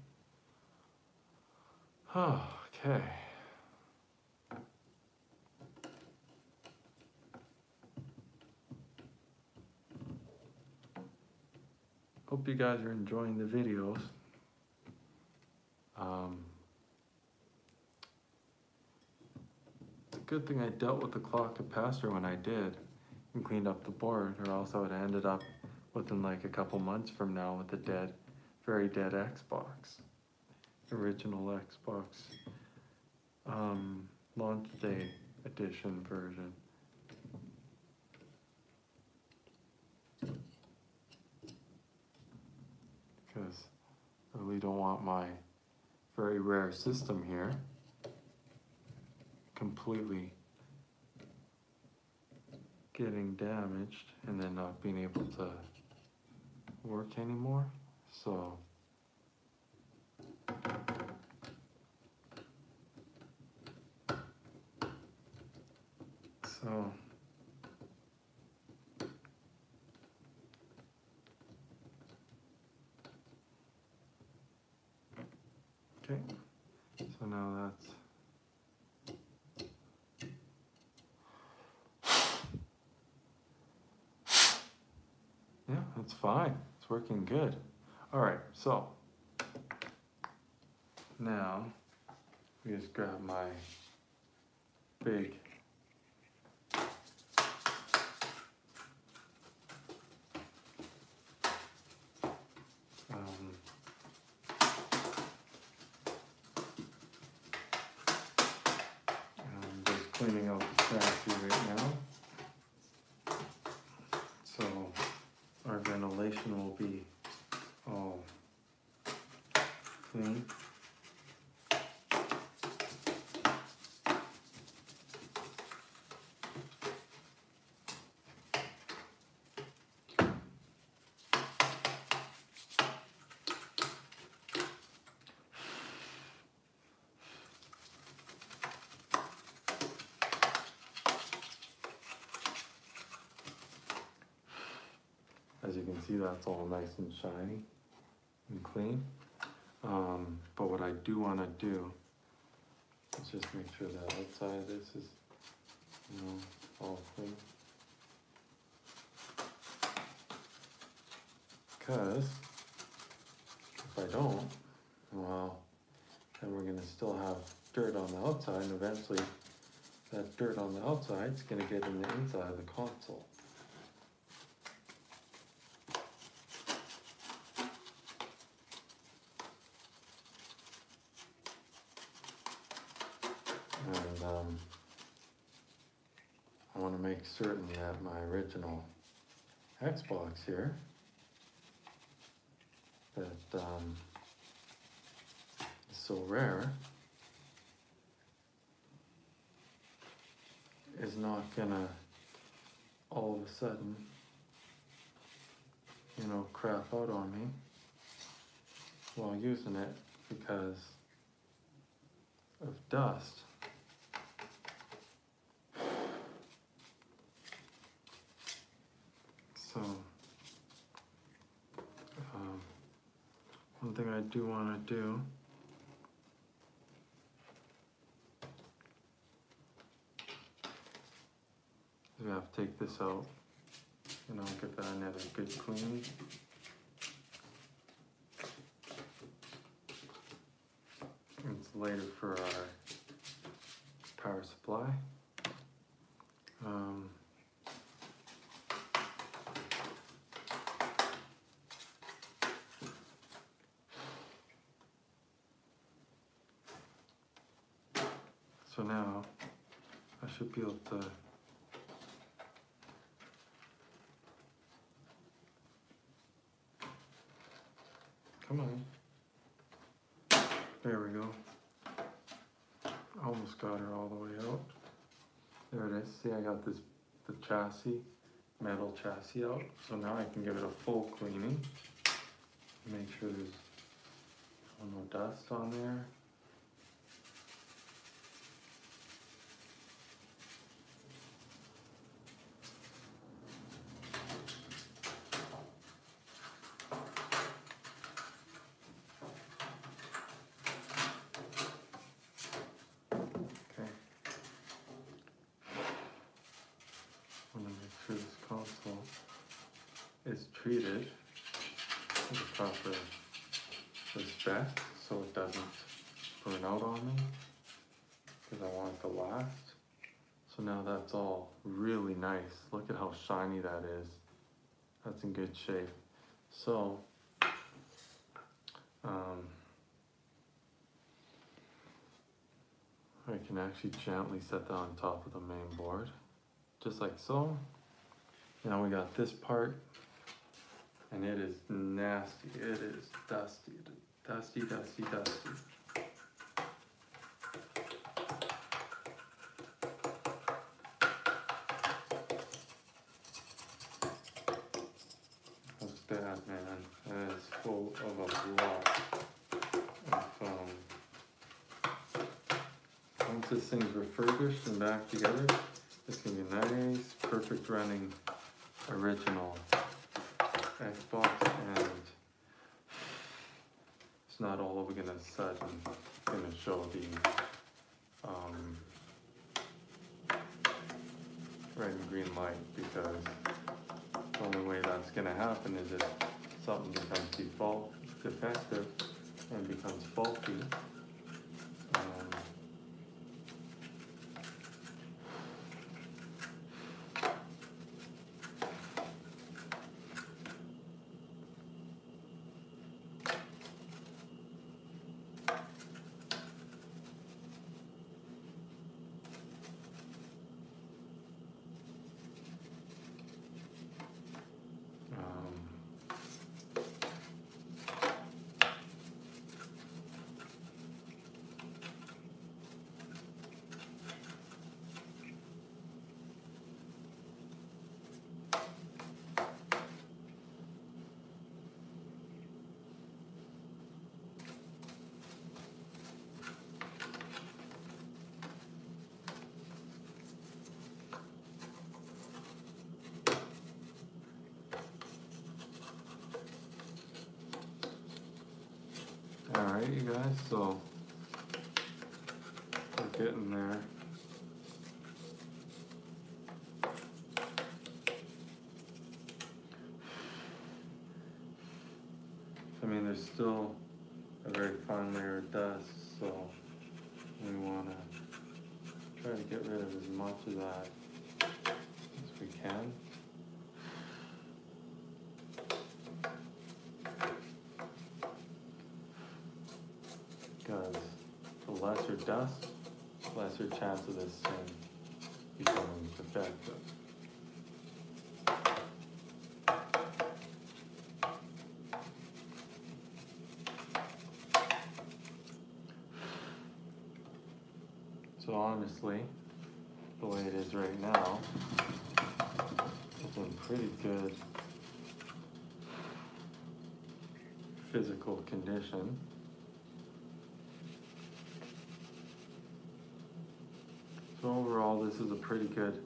Okay. Hope you guys are enjoying the videos. good thing I dealt with the clock capacitor when I did and cleaned up the board, or else I would have ended up within like a couple months from now with a dead, very dead Xbox. Original Xbox launch day edition version. Because I really don't want my very rare system here completely getting damaged and then not being able to work anymore. So okay, so now that's it's fine. It's working good. All right, so now we just grab my big I'm just cleaning out the chassis right now. So our ventilation will be all clean. As you can see, that's all nice and shiny and clean. But what I do want to do is just make sure that outside of this is, all clean. Because if I don't, well, then we're gonna still have dirt on the outside, and eventually that dirt on the outside is gonna get in the inside of the console. And I want to make certain that my original Xbox here, that is so rare, is not gonna all of a sudden, crap out on me while using it because of dust. So, one thing I do want to do is we have to take this out, give that another good clean. It's later for our power supply. So now I should be able to come on. There we go. Almost got her all the way out. There it is. See, I got the chassis, metal chassis out. So now I can give it a full cleaning. Make sure there's no dust on there. Is treated with the proper respect so it doesn't burn out on me, because I want it to last. So now that's all really nice. Look at how shiny that is. That's in good shape. So, I can actually gently set that on top of the main board, just like so. Now we got this part, and it is nasty. It is dusty, dusty, dusty, dusty. What's that, man? That is full of a lot of once this thing's refurbished and back together, it's gonna be a nice, perfect running original Xbox, and it's not all of a sudden gonna show the red and green light, because the only way that's gonna happen is if something becomes defective and becomes faulty. Alright, you guys, so we're getting there. I mean, there's still a very fine layer of dust, so we want to try to get rid of as much of that as we can. Because the lesser dust, lesser chance of this thing becoming defective. So honestly, the way it is right now, it's in pretty good physical condition. So overall, this is a pretty good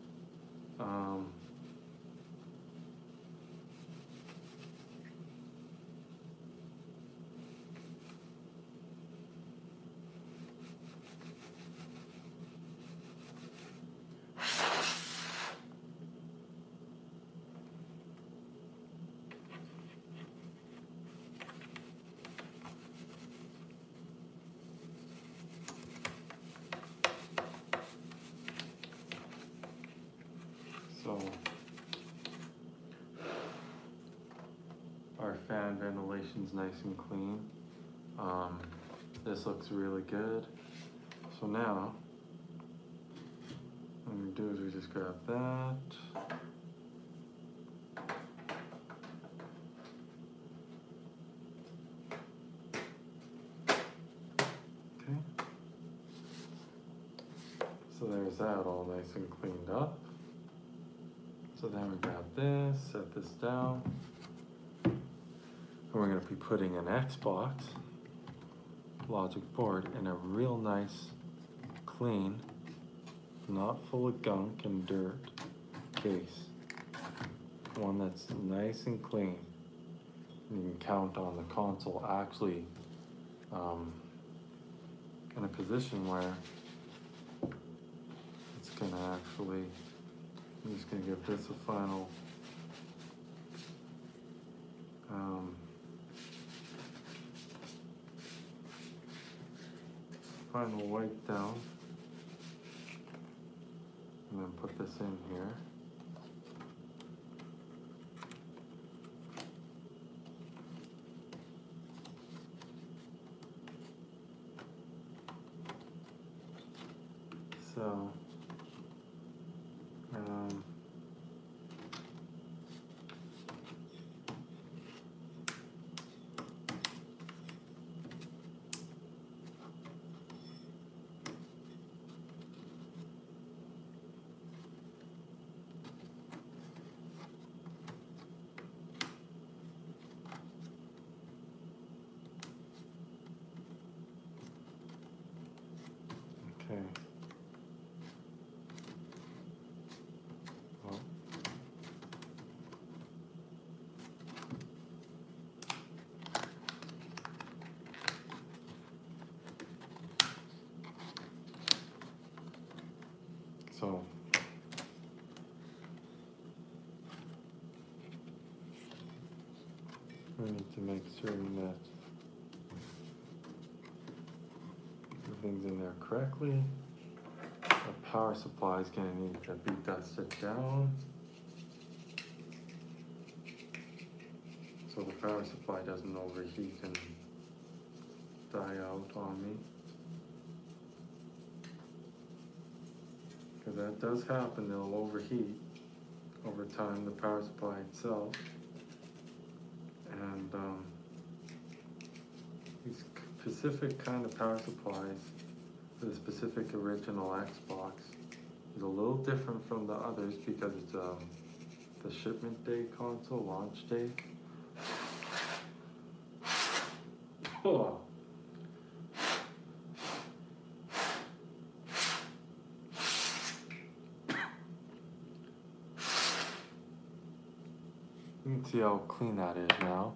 so our fan ventilation's nice and clean. This looks really good. So now, what we do is we just grab that. Okay. So there's that all nice and cleaned up. So then we grab this, set this down. And we're gonna be putting an Xbox logic board in a real nice, clean, not full of gunk and dirt case. One that's nice and clean. And you can count on the console actually in a position where it's gonna actually, I'm just gonna give this a final wipe down. and then put this in here. So, okay. Well, so we need to make certain that everything's in there correctly. The power supply is going to need to be dusted down. So the power supply doesn't overheat and die out on me. Because that does happen, they'll overheat over time, the power supply itself. And these specific kind of power supplies for the specific original Xbox is a little different from the others because it's the shipment day console, launch day. Oh. You can see how clean that is now.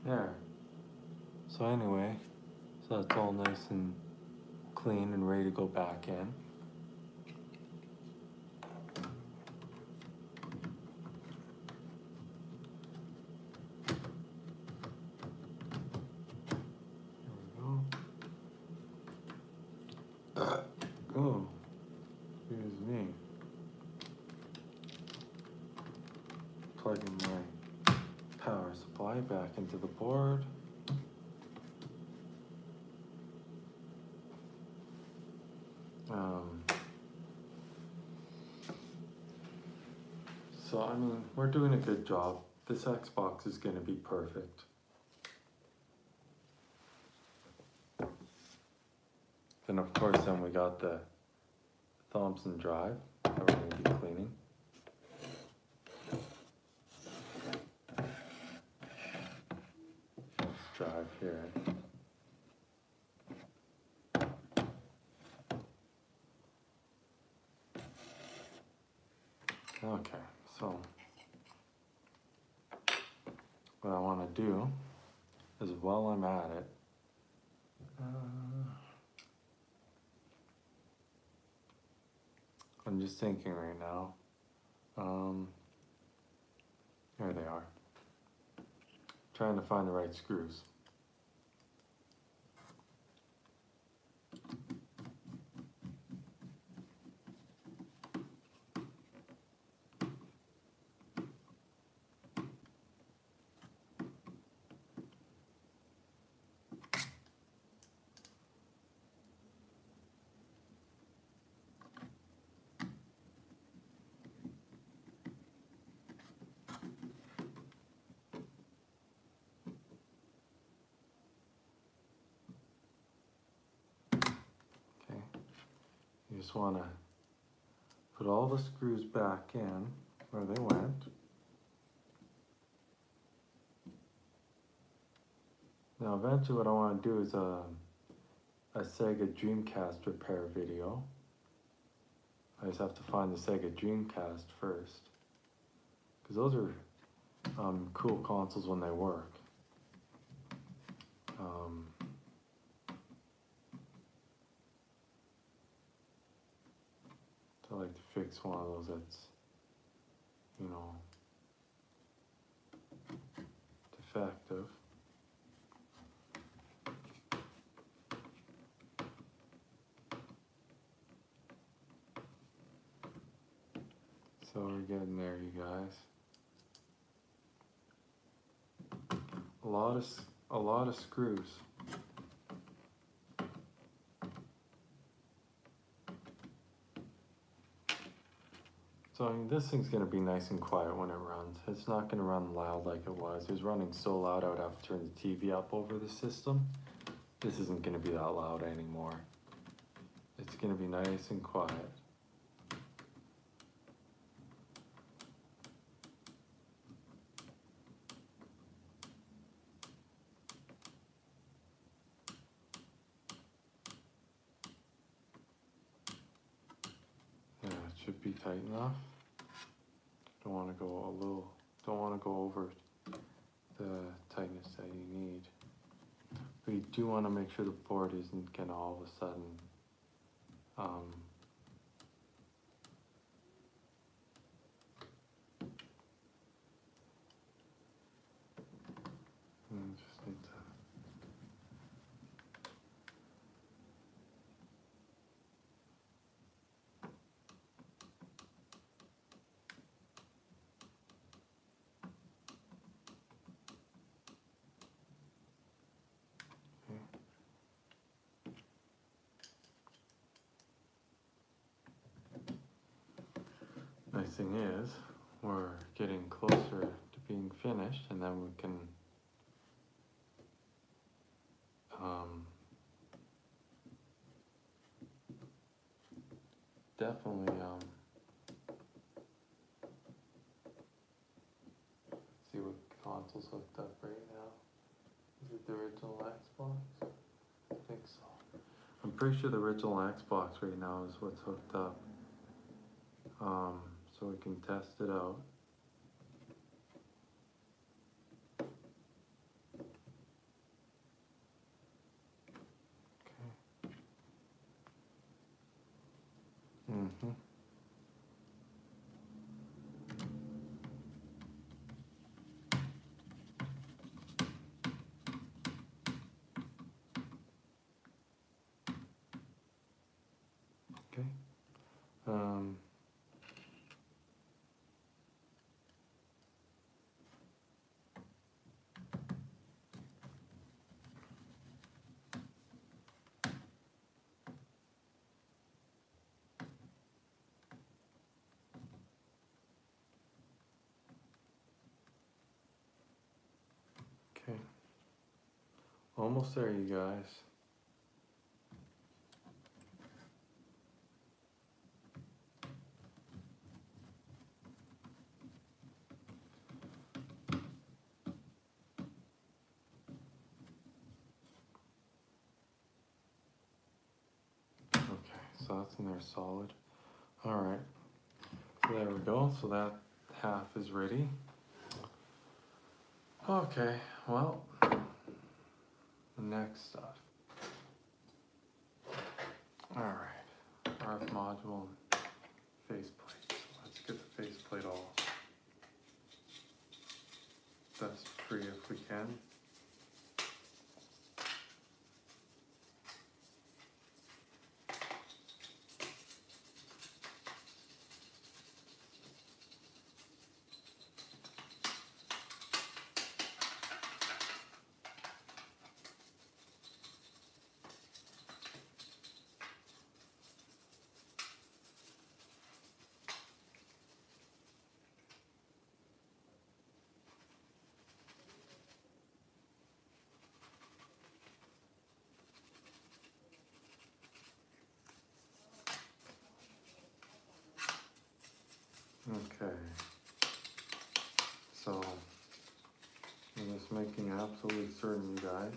There. So anyway, so that's all nice and clean and ready to go back in. There we go. Oh, excuse me. Plugging my power supply back into the board. So I mean, we're doing a good job. This Xbox is going to be perfect. Then of course, then we got the Thomson drive that we're going to be cleaning. This drive here. Okay, so what I want to do is while I'm at it, I'm just thinking right now, here they are, trying to find the right screws. just want to put all the screws back in where they went. Now eventually what I want to do is a Sega Dreamcast repair video. I just have to find the Sega Dreamcast first, because those are cool consoles when they work. So I like to fix one of those that's, you know, defective. So we're getting there, you guys. A lot of screws. So I mean, this thing's gonna be nice and quiet when it runs. It's not gonna run loud like it was. It was running so loud I would have to turn the TV up over the system. This isn't gonna be that loud anymore. It's gonna be nice and quiet. Yeah, it should be tight enough. Don't want to go over the tightness that you need. But you do want to make sure the board isn't gonna all of a sudden just need to. Nice thing is, we're getting closer to being finished, and then we can definitely see what console's hooked up right now. Is it the original Xbox? I think so. I'm pretty sure the original Xbox right now is what's hooked up. So we can test it out. Okay. Mm-hmm. Okay. Okay. Almost there, you guys. So that's in there solid. All right, so there we go. So that half is ready. Okay, well, the next stuff. All right, RF module and faceplate. So let's get the faceplate all dust free if we can. just making absolutely certain, you guys,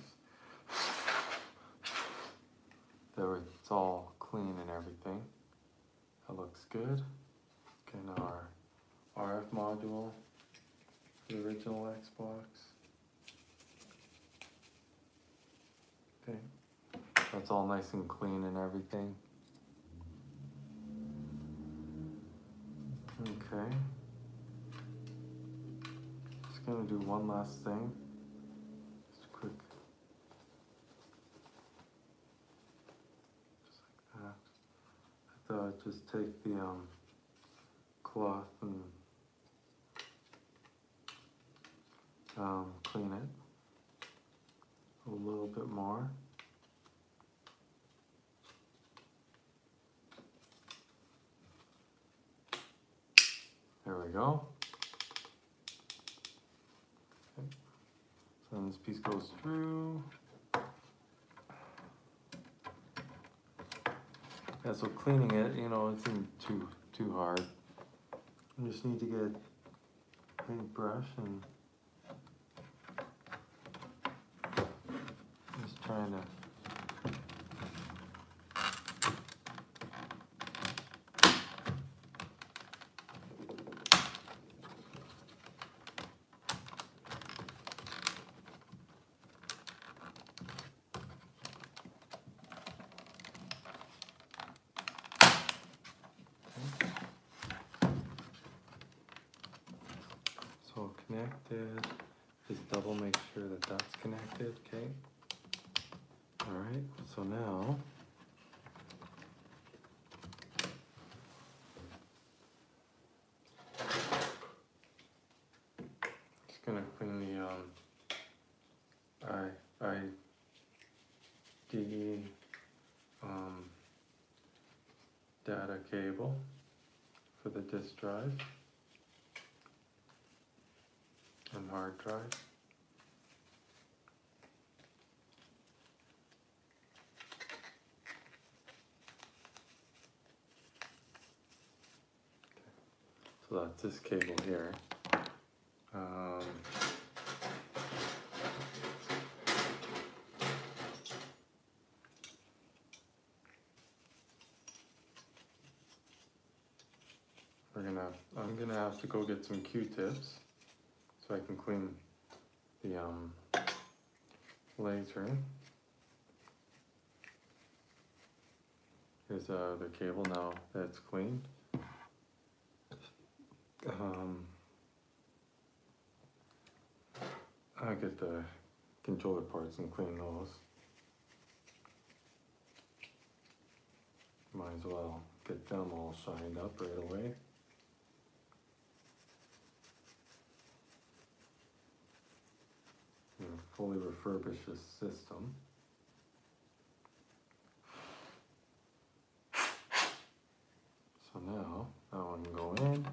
that it's all clean and everything. That looks good. Okay, now our RF module, the original Xbox. Okay, that's all nice and clean and everything. Okay. Just gonna do one last thing. Just quick. Just like that. I thought I'd just take the cloth and clean it a little bit more. There we go. Okay. So then this piece goes through. Yeah, so cleaning it, you know, it isn't too hard. You just need to get a paintbrush and just trying to so connected. Just double make sure that that's connected, okay? All right, so now just gonna clean the IDE data cable for the disk drive and hard drive. So that's this cable here. I'm gonna have to go get some Q-tips so I can clean the laser. Here's the cable now that's cleaned. I'll get the controller parts and clean those. Might as well get them all shined up right away. And fully refurbish this system. So now that one can go in.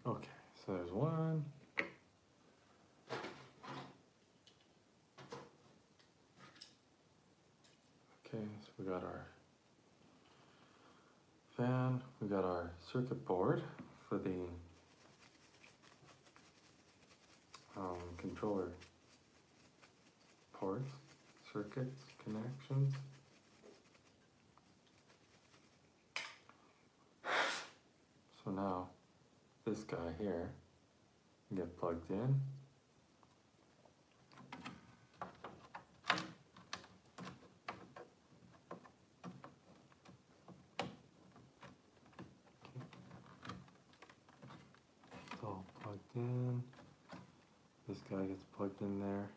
Okay, so there's one. Okay, so we got our fan, we got our circuit board for the controller ports, circuits, connections. So now this guy here can get plugged in. It's all plugged in. This guy gets plugged in there.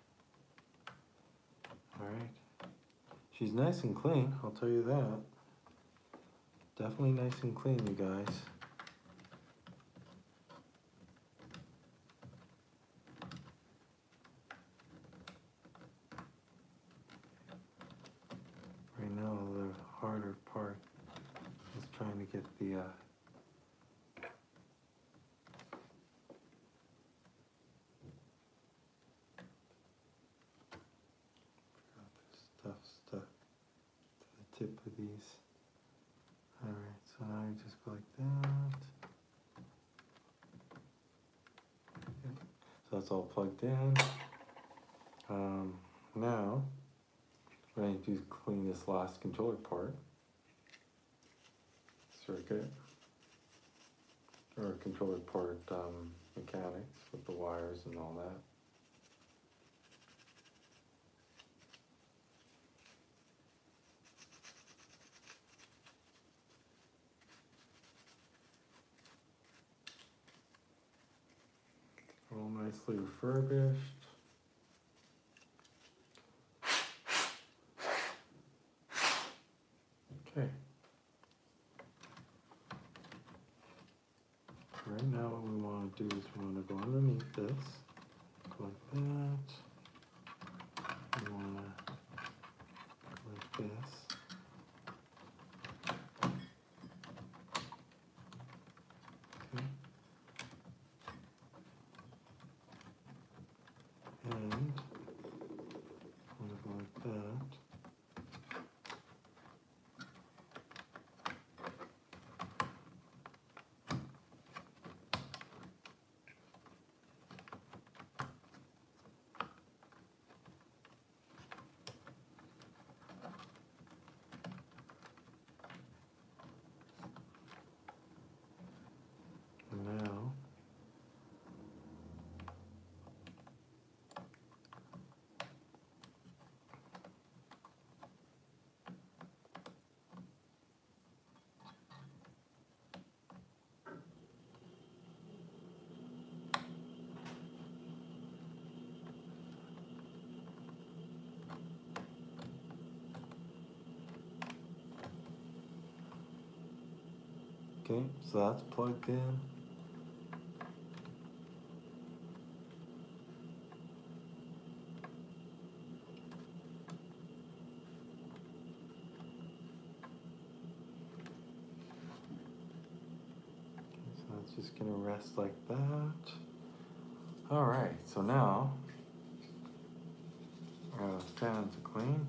Alright. She's nice and clean, I'll tell you that. Definitely nice and clean, you guys. Right now, the harder part is trying to get the tip of these. Alright, so now you just go like that. Okay. So that's all plugged in. Now, what I need to do is clean this last controller part. Circuit. Or controller part mechanics with the wires and all that. All nicely refurbished. Okay. Right now what we want to do is we want to go underneath this, go like that. We want to go like this. Okay. And I want to go like that. And now okay, so that's plugged in. So it's just gonna rest like that. All right, so now I got a fan to clean.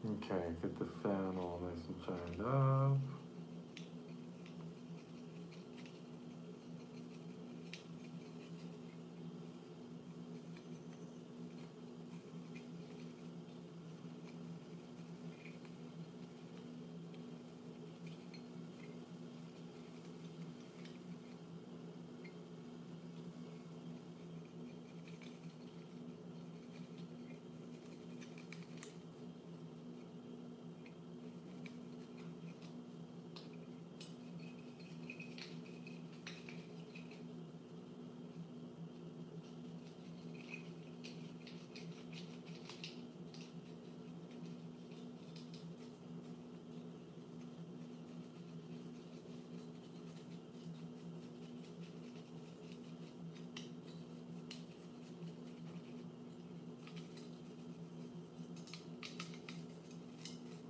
Okay, get the fan all nice and shined up.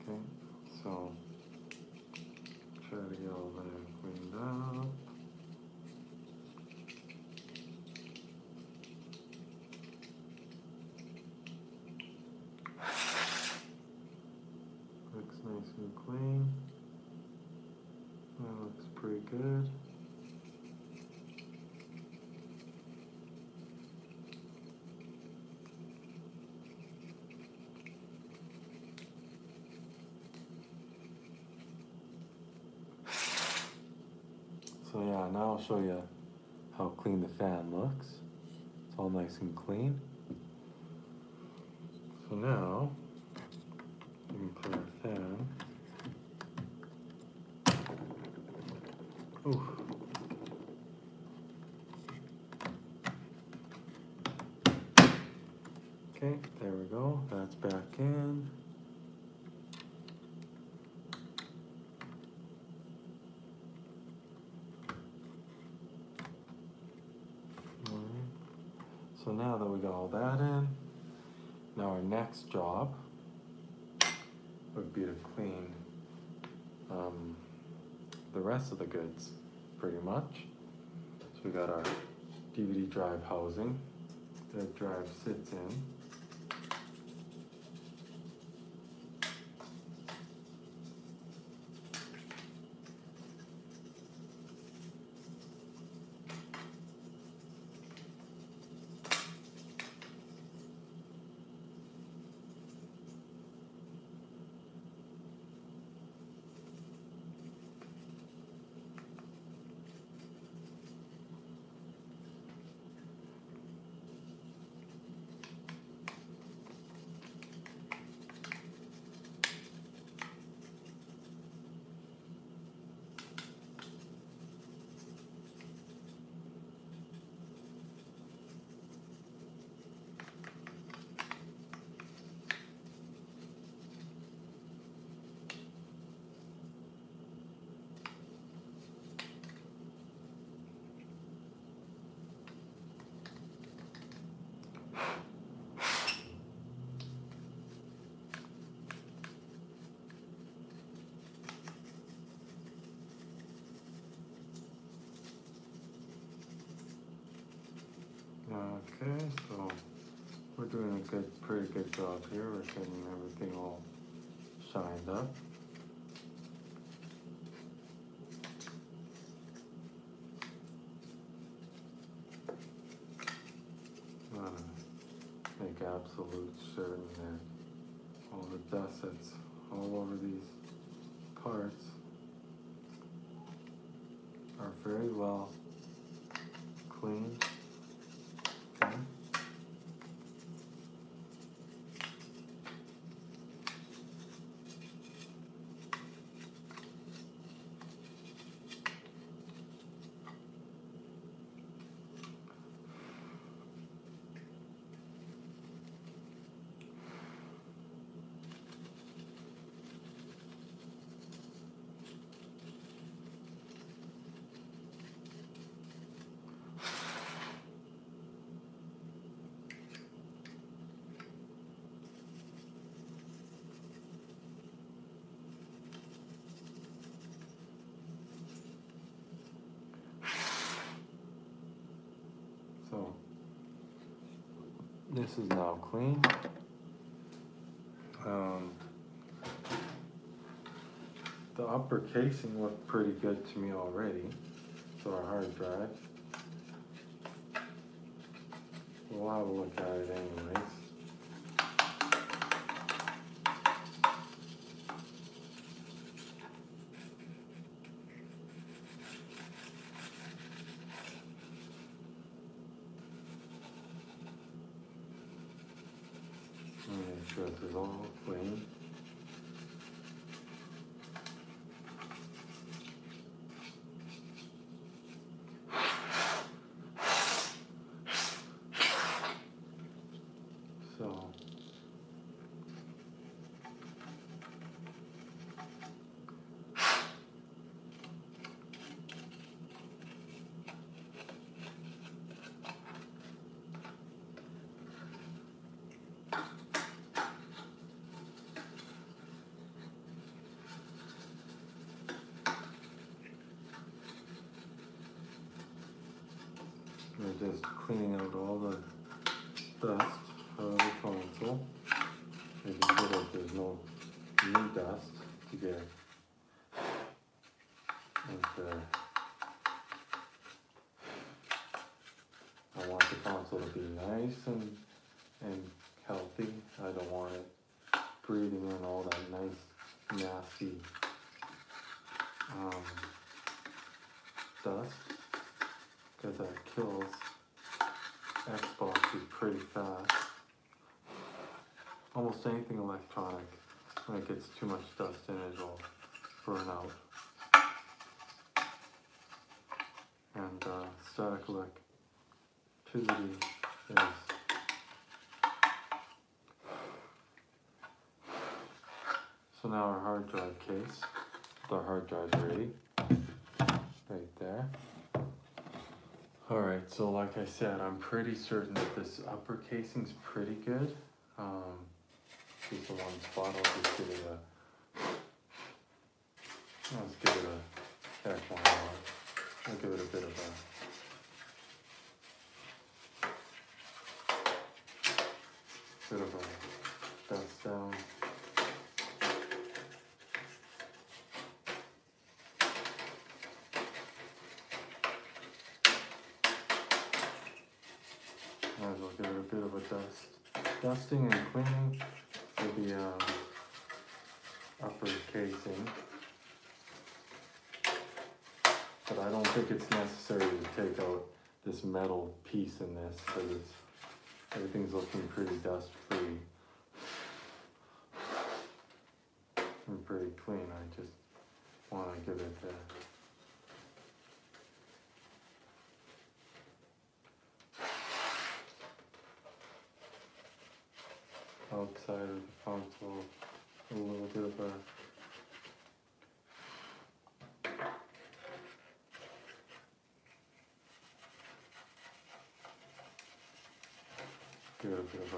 Okay, so try to get all that cleaned up. Looks nice and clean. That looks pretty good. So yeah, now I'll show you how clean the fan looks. It's all nice and clean. So So now, you can put our fan. Ooh. Okay, there we go. That's back in. So now that we got all that in, now our next job would be to clean the rest of the goods, pretty much. So we got our DVD drive housing that drive sits in. Okay, so we're doing a pretty good job here. We're getting everything all shined up. Make absolute certain that all the dust that's all over these parts are very well cleaned. Okay. So this is now clean. The upper casing looked pretty good to me already. So our hard drive. We'll have a look at it anyways. Make sure this is all clean. So we're just cleaning out all the dust out of the console, making sure that there's no new dust to get into. I want the console to be nice and healthy. I don't want it breathing in all that nice, nasty dust, because that kills Xboxes pretty fast. almost anything electronic, when it gets too much dust in it, it'll burn out. And static electricity is so now our hard drive case, with our hard drive ready, right there. Alright, so like I said, I'm pretty certain that this upper casing's pretty good. Just the one spot, I'll just give it a, heck, why not? I'll give it a bit of a dust down. Might as well give it a bit of a dusting and cleaning for the upper casing. But I don't think it's necessary to take out this metal piece in this because everything's looking pretty dust free and pretty clean. I just want to give it outside of the console a little bit of a give it a bit of a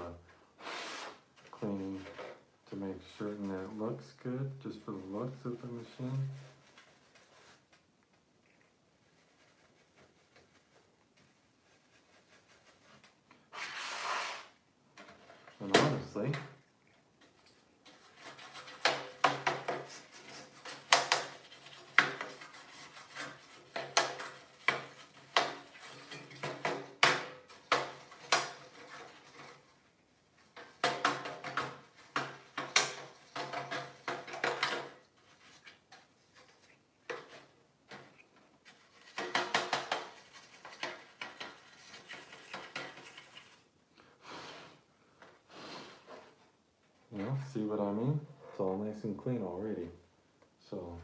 cleaning to make certain that it looks good, just for the looks of the machine. And honestly, you know, see what I mean? It's all nice and clean already. So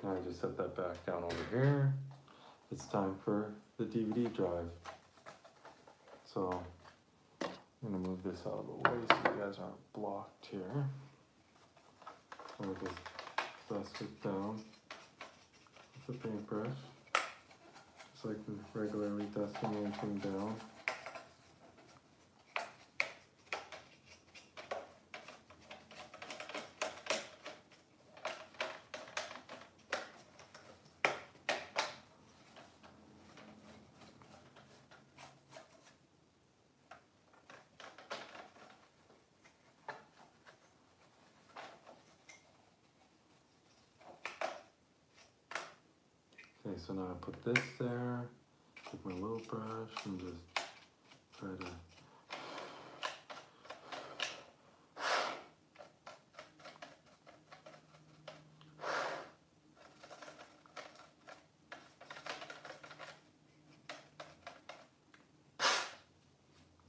now I just set that back down over here. It's time for the DVD drive. So I'm gonna move this out of the way so you guys aren't blocked here. I'm gonna just dust it down with a paintbrush, just like regularly dusting anything down. Okay, so now I put this there, take my little brush and just try to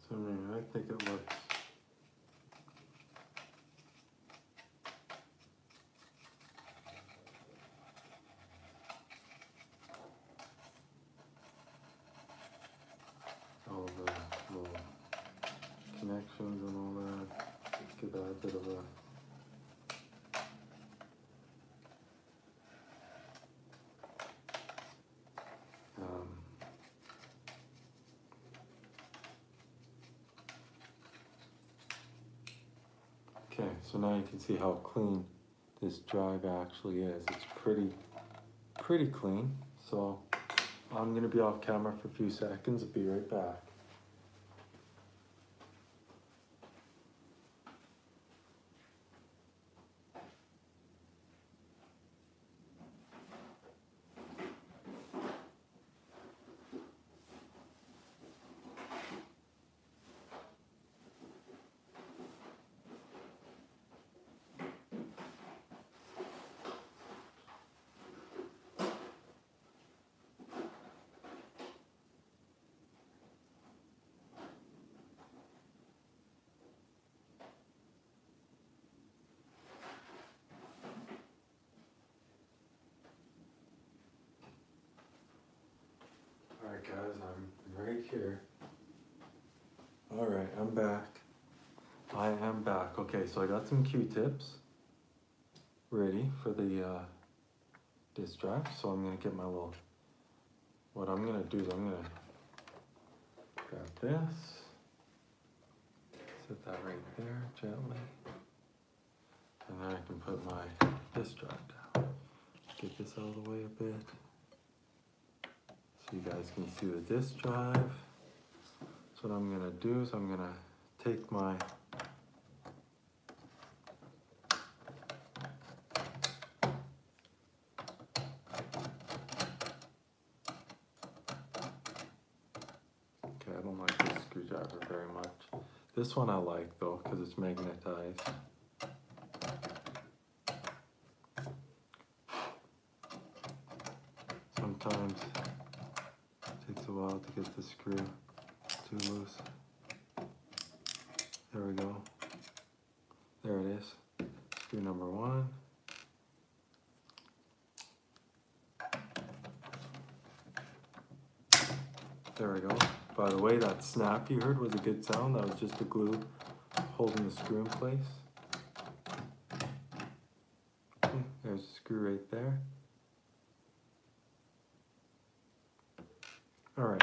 so I mean, I think it looks all the little connections and all that, give that a bit of a okay, so now you can see how clean this drive actually is. It's pretty clean. So I'm gonna be off camera for a few seconds. I'll be right back. guys, I'm right here. Alright, I'm back. I am back. Okay, so I got some Q-tips ready for the disk drive. So I'm gonna get my little, what I'm gonna do is I'm gonna grab this, set that right there gently, and then I can put my disk drive down. Get this out of the way a bit so you guys can see the disk drive. So what I'm gonna do is I'm gonna take my I don't like this screwdriver very much. This one I like though because it's magnetized. Sometimes it takes a while to get the screw too loose. There we go. There it is. Screw number one. There we go. By the way, that snap you heard was a good sound. That was just the glue holding the screw in place. Okay, there's a screw right there. All right.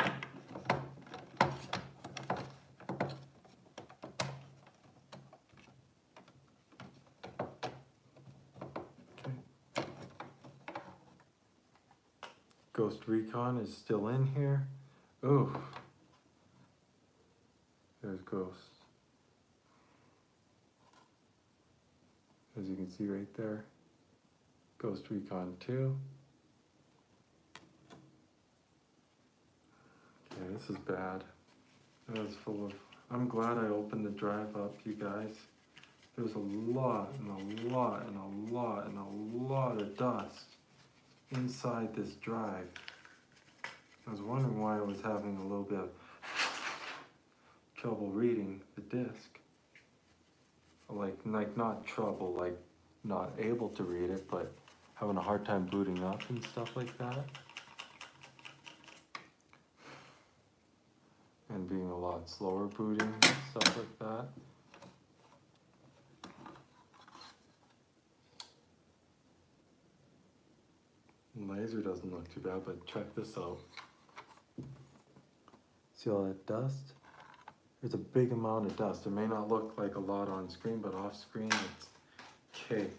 Okay. Ghost Recon is still in here. Oh. There's Ghost. As you can see right there, Ghost Recon 2. Okay, this is bad. It was full of, I'm glad I opened the drive up, you guys. There's a lot and a lot and a lot and a lot of dust inside this drive. I was wondering why I was having a little bit of trouble reading the disc. Like not trouble, like not able to read it, but having a hard time booting up and stuff like that. And being a lot slower booting, stuff like that. Laser doesn't look too bad, but check this out. See all that dust? There's a big amount of dust. It may not look like a lot on screen, but off screen it's caked.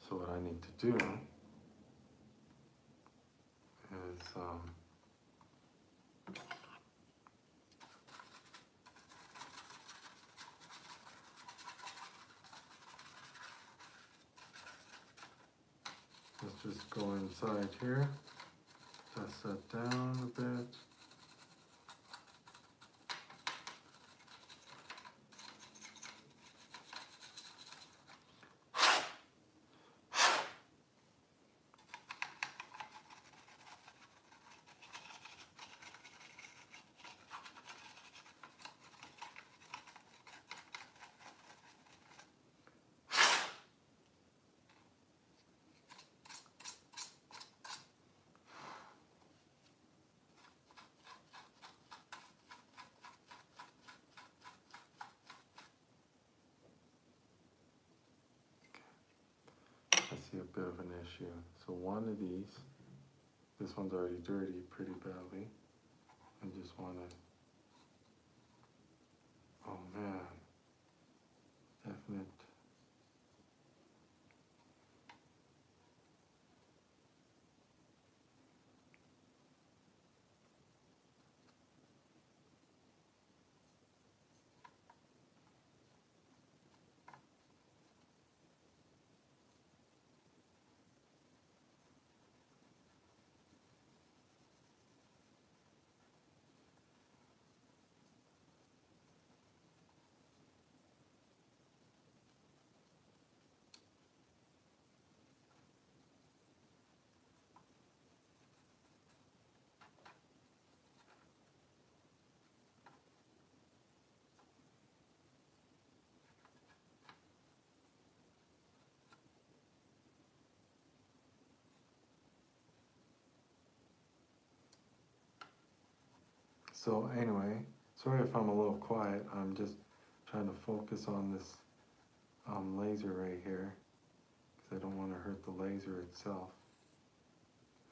So what I need to do is let's just go inside here, dust that down a bit. I see a bit of an issue. So one of these, this one's already dirty pretty badly. I just want to, oh man, definite. So anyway, sorry if I'm a little quiet. I'm just trying to focus on this laser right here because I don't want to hurt the laser itself.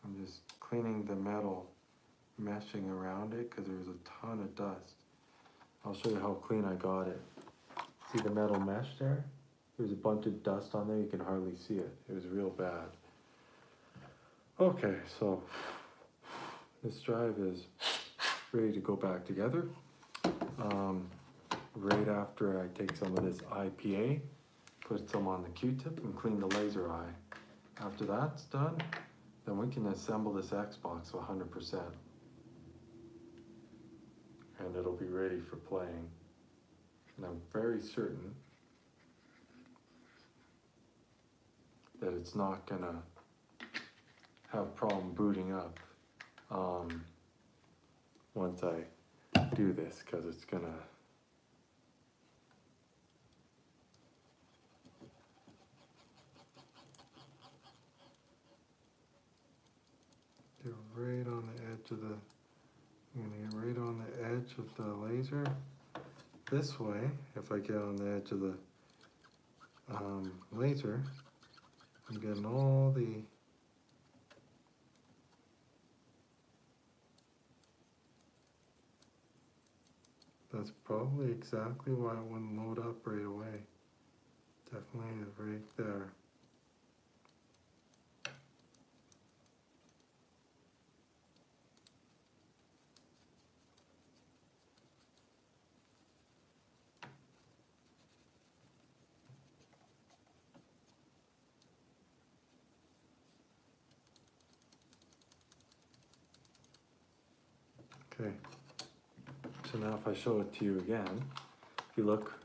I'm just cleaning the metal meshing around it because there's a ton of dust. I'll show you how clean I got it. See the metal mesh there? There's a bunch of dust on there, you can hardly see it. It was real bad. Okay, so this drive is ready to go back together. Right after I take some of this IPA, put some on the Q-tip and clean the laser eye. After that's done, then we can assemble this Xbox 100%. And it'll be ready for playing. And I'm very certain that it's not gonna have problem booting up once I do this, because it's gonna get right on the edge of the, I'm gonna get right on the edge of the laser. This way, if I get on the edge of the laser, I'm getting all the that's probably exactly why it wouldn't load up right away. Definitely right there. Okay, so now if I show it to you again, if you look,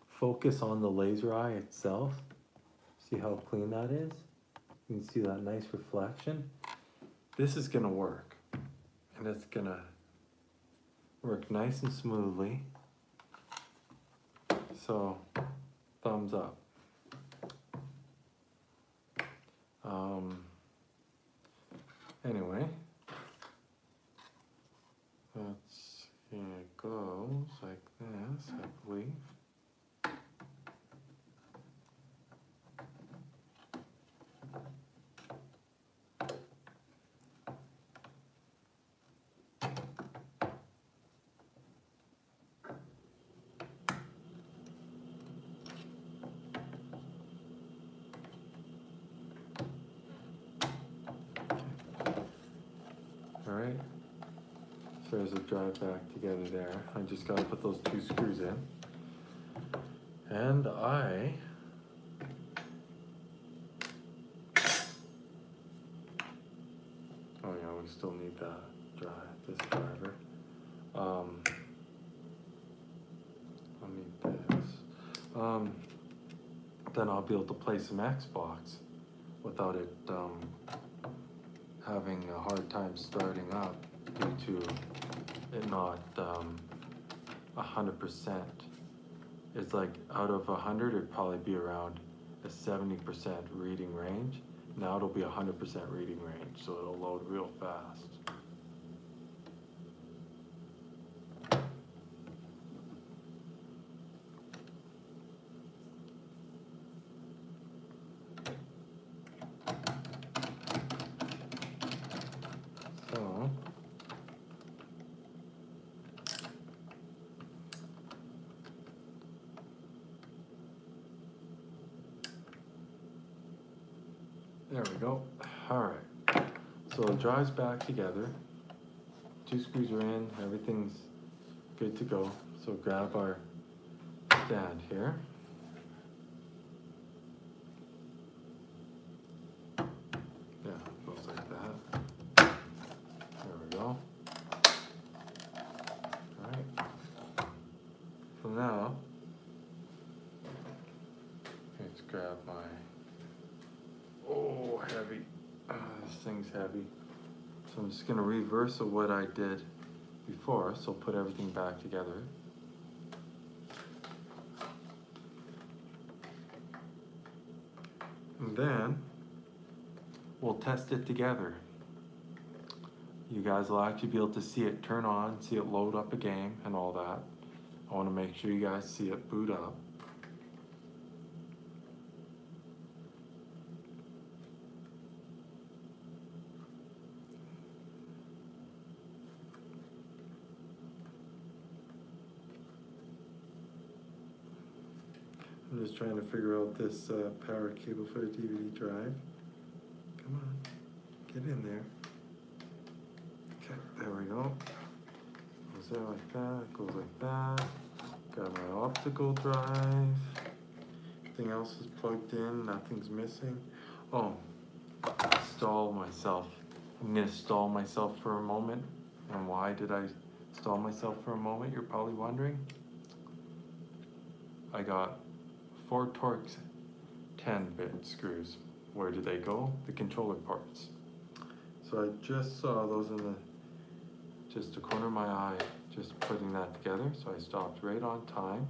focus on the laser eye itself, see how clean that is? You can see that nice reflection. This is gonna work, and it's gonna work nice and smoothly. So, thumbs up. Anyway, that's, here it goes like this, I believe. Alright, so there's a drive back together there. I just gotta put those 2 screws in. And oh yeah, we still need that this driver. I'll need this. Then I'll be able to play some Xbox without it having a hard time starting up due to it not 100%. It's like out of 100, it'd probably be around a 70% reading range. Now it'll be 100% reading range, so it'll load real fast. So, there we go. All right. So it drives back together. 2 screws are in. Everything's good to go. So grab our stand here. Yeah, goes like that. There we go. All right. So now, let's grab my. Oh, heavy. This thing's heavy. So I'm just gonna reverse of what I did before, so put everything back together. And then we'll test it together. you guys will actually be able to see it turn on, see it load up a game and all that. I want to make sure you guys see it boot up. I'm just trying to figure out this power cable for the DVD drive. Come on, get in there. Okay, there we go. Goes there like that, goes like that. Got my optical drive. Everything else is plugged in, nothing's missing. Oh, stall myself. I'm gonna stall myself for a moment. And why did I stall myself for a moment, you're probably wondering? I got 4 Torx 10-bit screws. Where did they go? The controller parts. So I just saw those in just the corner of my eye, just putting that together. So I stopped right on time.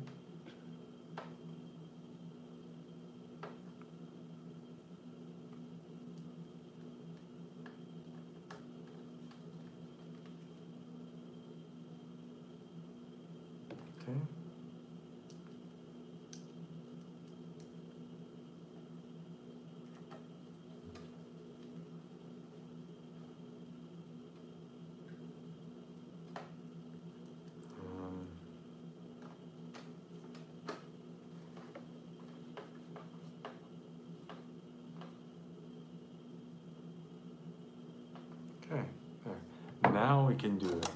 Okay. Okay, there. Now we can do it.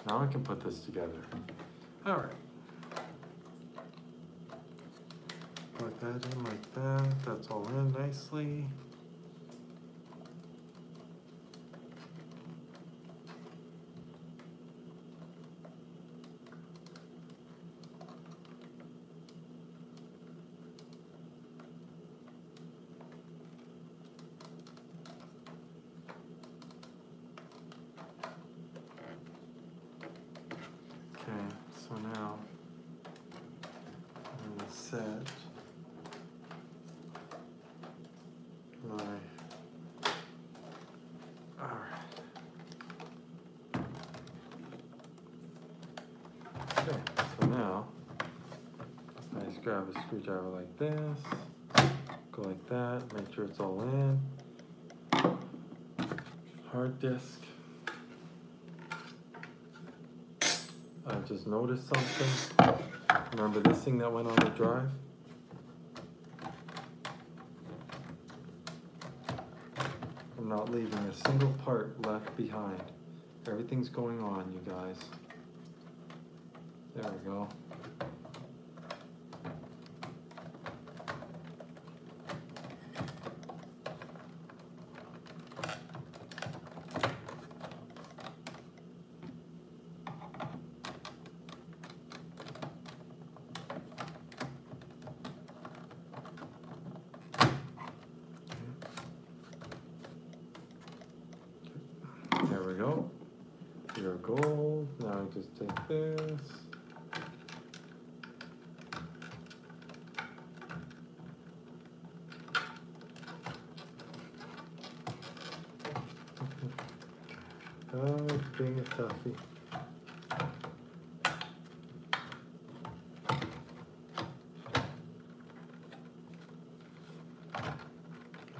Now I can put this together. All right. Plug that in like that. That's all in nicely. Okay, so now I'm going to set my, all right. Okay, so now I just grab a screwdriver like this, go like that, make sure it's all in. Hard disk. I just noticed something. Remember this thing that went on the drive? I'm not leaving a single part left behind. Everything's going on, you guys. There we go. There we go. Pure gold. Now I just take this. Oh, being a toughie.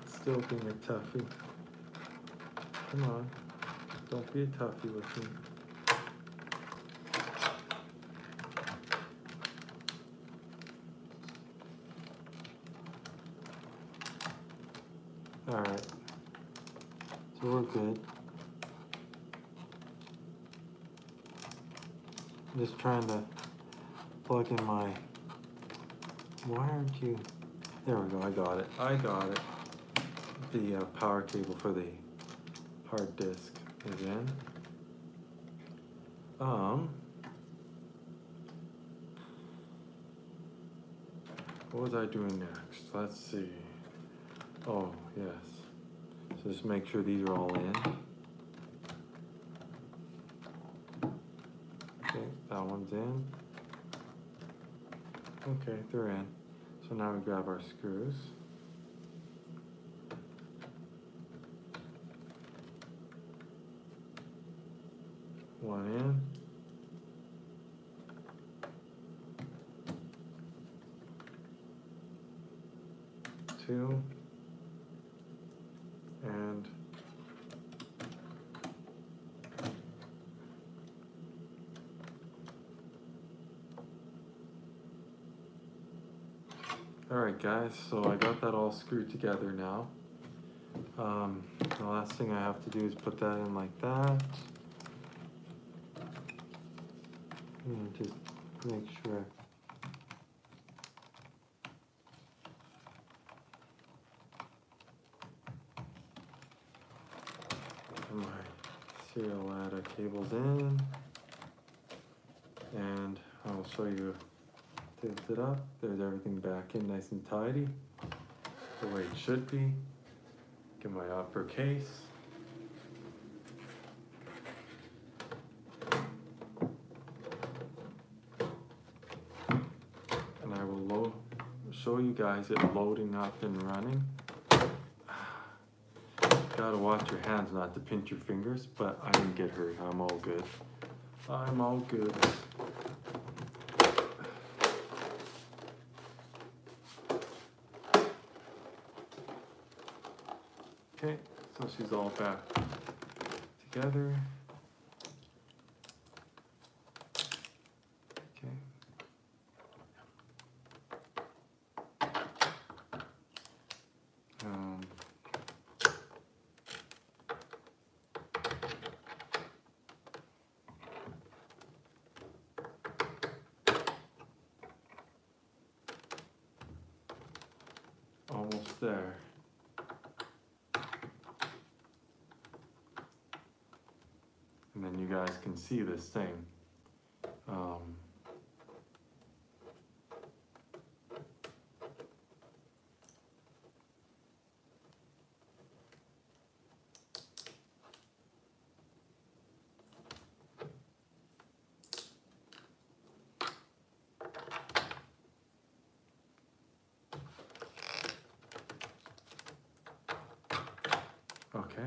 Still being a toughie. Come on. Don't be a toughie with me. Alright. So we're good. I'm just trying to plug in my... Why aren't you... There we go, I got it. I got it. The power cable for the hard disk is in. What was I doing next? Let's see. Oh, yes. So just make sure these are all in. Okay, that one's in. Okay, they're in. So now we grab our screws. one in. Two. And alright guys, so I got that all screwed together now. The last thing I have to do is put that in like that. And just make sure. And my serial ladder cable's in. And I'll show you, tilt it up. There's everything back in nice and tidy, the way it should be. Get my upper case. And I will show you guys it loading up and running. Gotta watch your hands not to pinch your fingers, but I didn't get hurt. I'm all good. I'm all good. Okay, so she's all back together. Okay. Almost there. And then you guys can see this thing. Okay.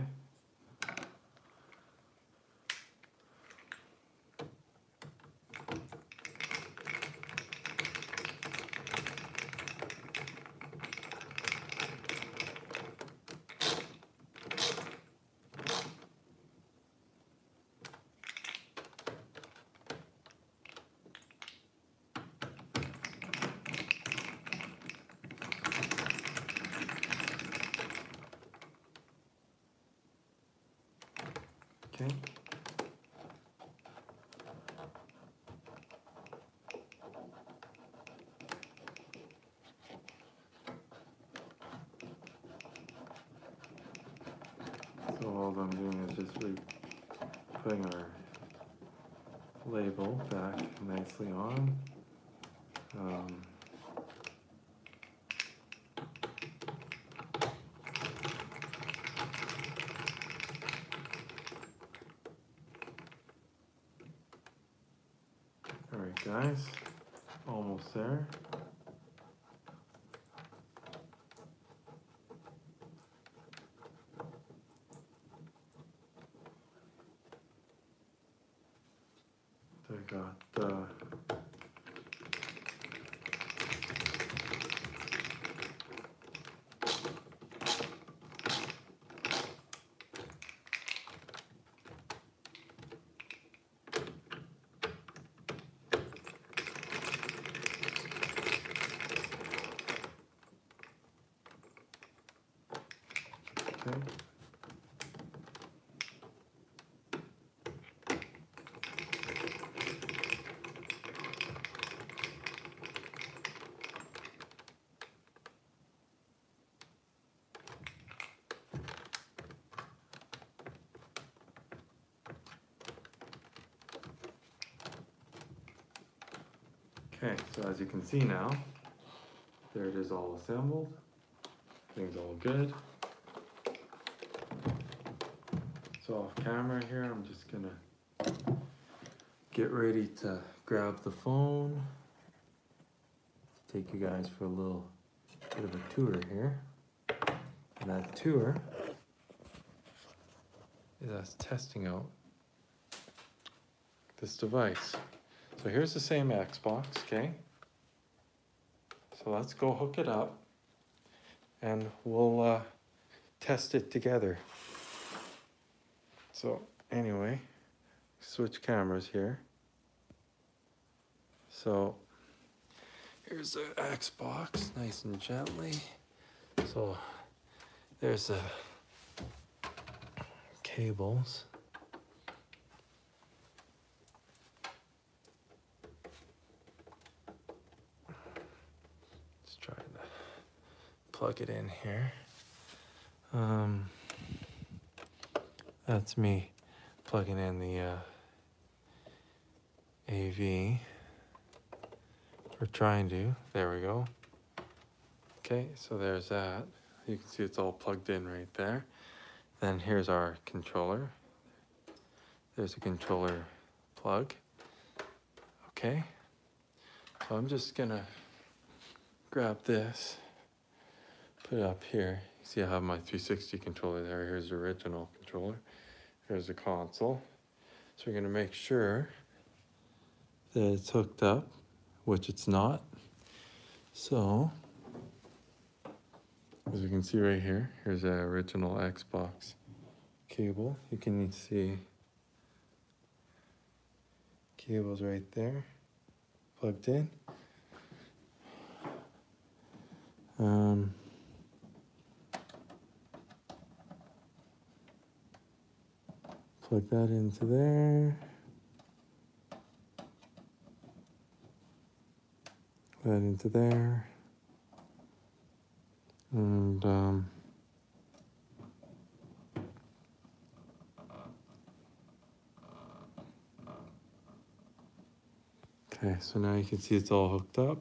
Okay. So all I'm doing is just putting our label back nicely on. Alright guys, almost there. I got okay. Okay, so as you can see now, there it is all assembled. Things all good. So off camera here, I'm just gonna get ready to grab the phone. Take you guys for a little bit of a tour here. And that tour is us testing out this device. So here's the same Xbox, okay? So let's go hook it up and we'll test it together. So anyway, switch cameras here. So here's the Xbox, nice and gently. So there's the cables. Just trying to plug it in here. That's me plugging in the AV. We're trying to. There we go. Okay, so there's that. You can see it's all plugged in right there. Then here's our controller. There's a controller plug. Okay. So I'm just gonna grab this, put it up here. You see I have my 360 controller there. Here's the original controller. Here's the console. So we're gonna make sure that it's hooked up, which it's not. So, as you can see right here, here's the original Xbox cable. You can see cables right there, plugged in. Plug that into there. That into there. And okay, so now you can see it's all hooked up.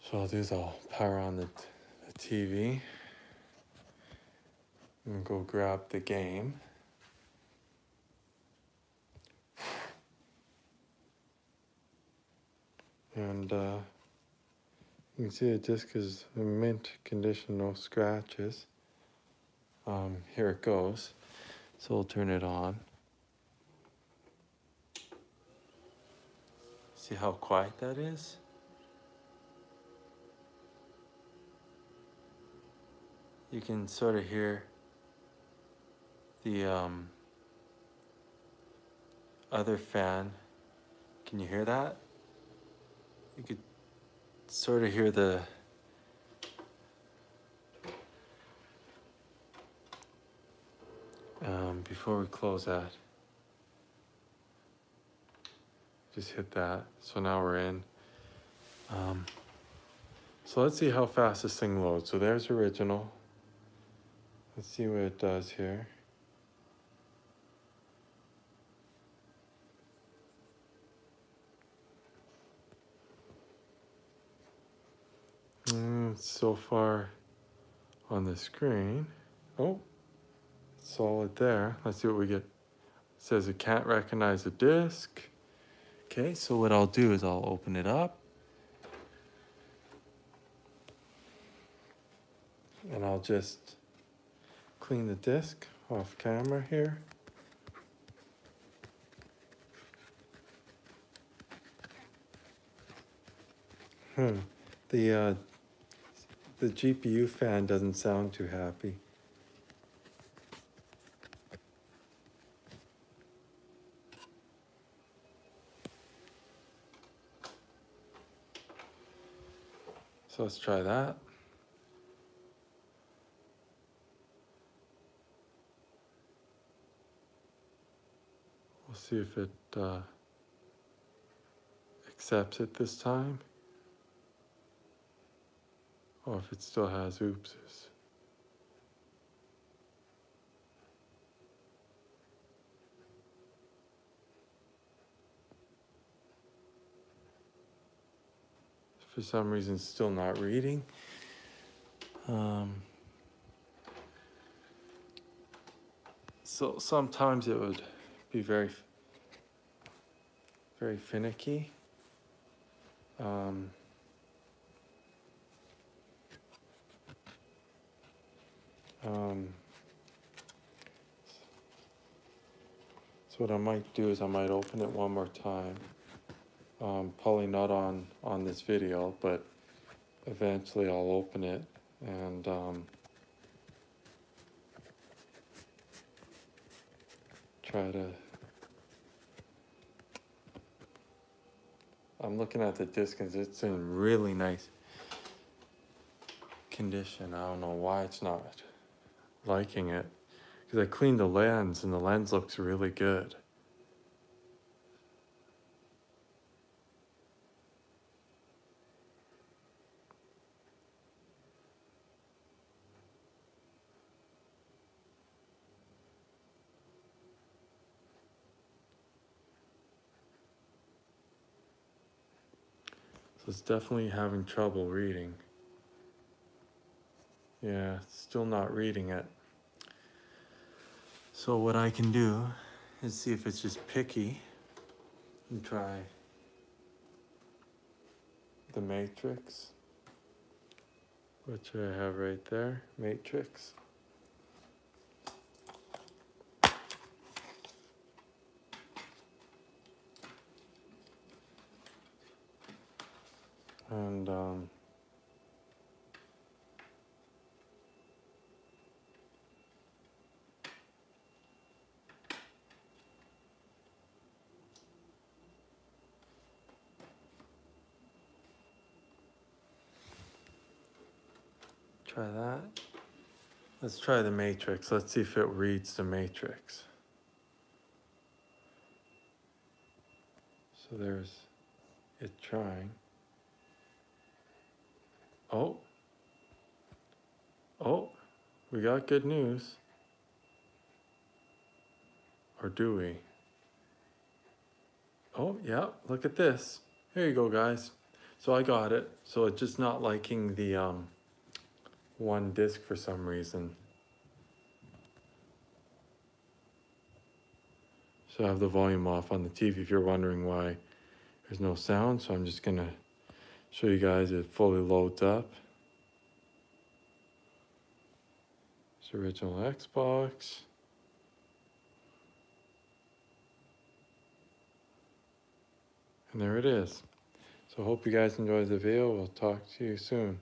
So I'll do is I'll power on the TV and go grab the game. And you can see the disc is in mint condition, no scratches. Here it goes. So we'll turn it on. See how quiet that is? You can sort of hear the other fan. Can you hear that? You could sort of hear the before we close that, just hit that. So now we're in. So let's see how fast this thing loads. So there's original. Let's see what it does here. It's so far on the screen. Oh, it's solid there. Let's see what we get. It says it can't recognize the disc. Okay, so what I'll do is I'll open it up. And I'll just clean the disc off camera here. The GPU fan doesn't sound too happy. So let's try that. We'll see if it accepts it this time, or if it still has oopses. For some reason, it's still not reading. So sometimes it would be very finicky. So what I might do is I might open it one more time. Probably not on this video, but eventually I'll open it and try to. I'm looking at the disc and it's in really nice condition. I don't know why it's not liking it, because I cleaned the lens and the lens looks really good. So it's definitely having trouble reading. Yeah, it's still not reading it. So what I can do is see if it's just picky and try the matrix, which I have right there, matrix. And try that. Let's try the matrix. Let's see if it reads the matrix. So there's it trying. Oh, we got good news. Or do we? Oh, yeah, look at this. Here you go, guys. So I got it. So it's just not liking the one disc for some reason. So I have the volume off on the TV if you're wondering why there's no sound. So I'm just gonna show you guys it fully loads up. It's original Xbox. And there it is. So hope you guys enjoyed the video. We'll talk to you soon.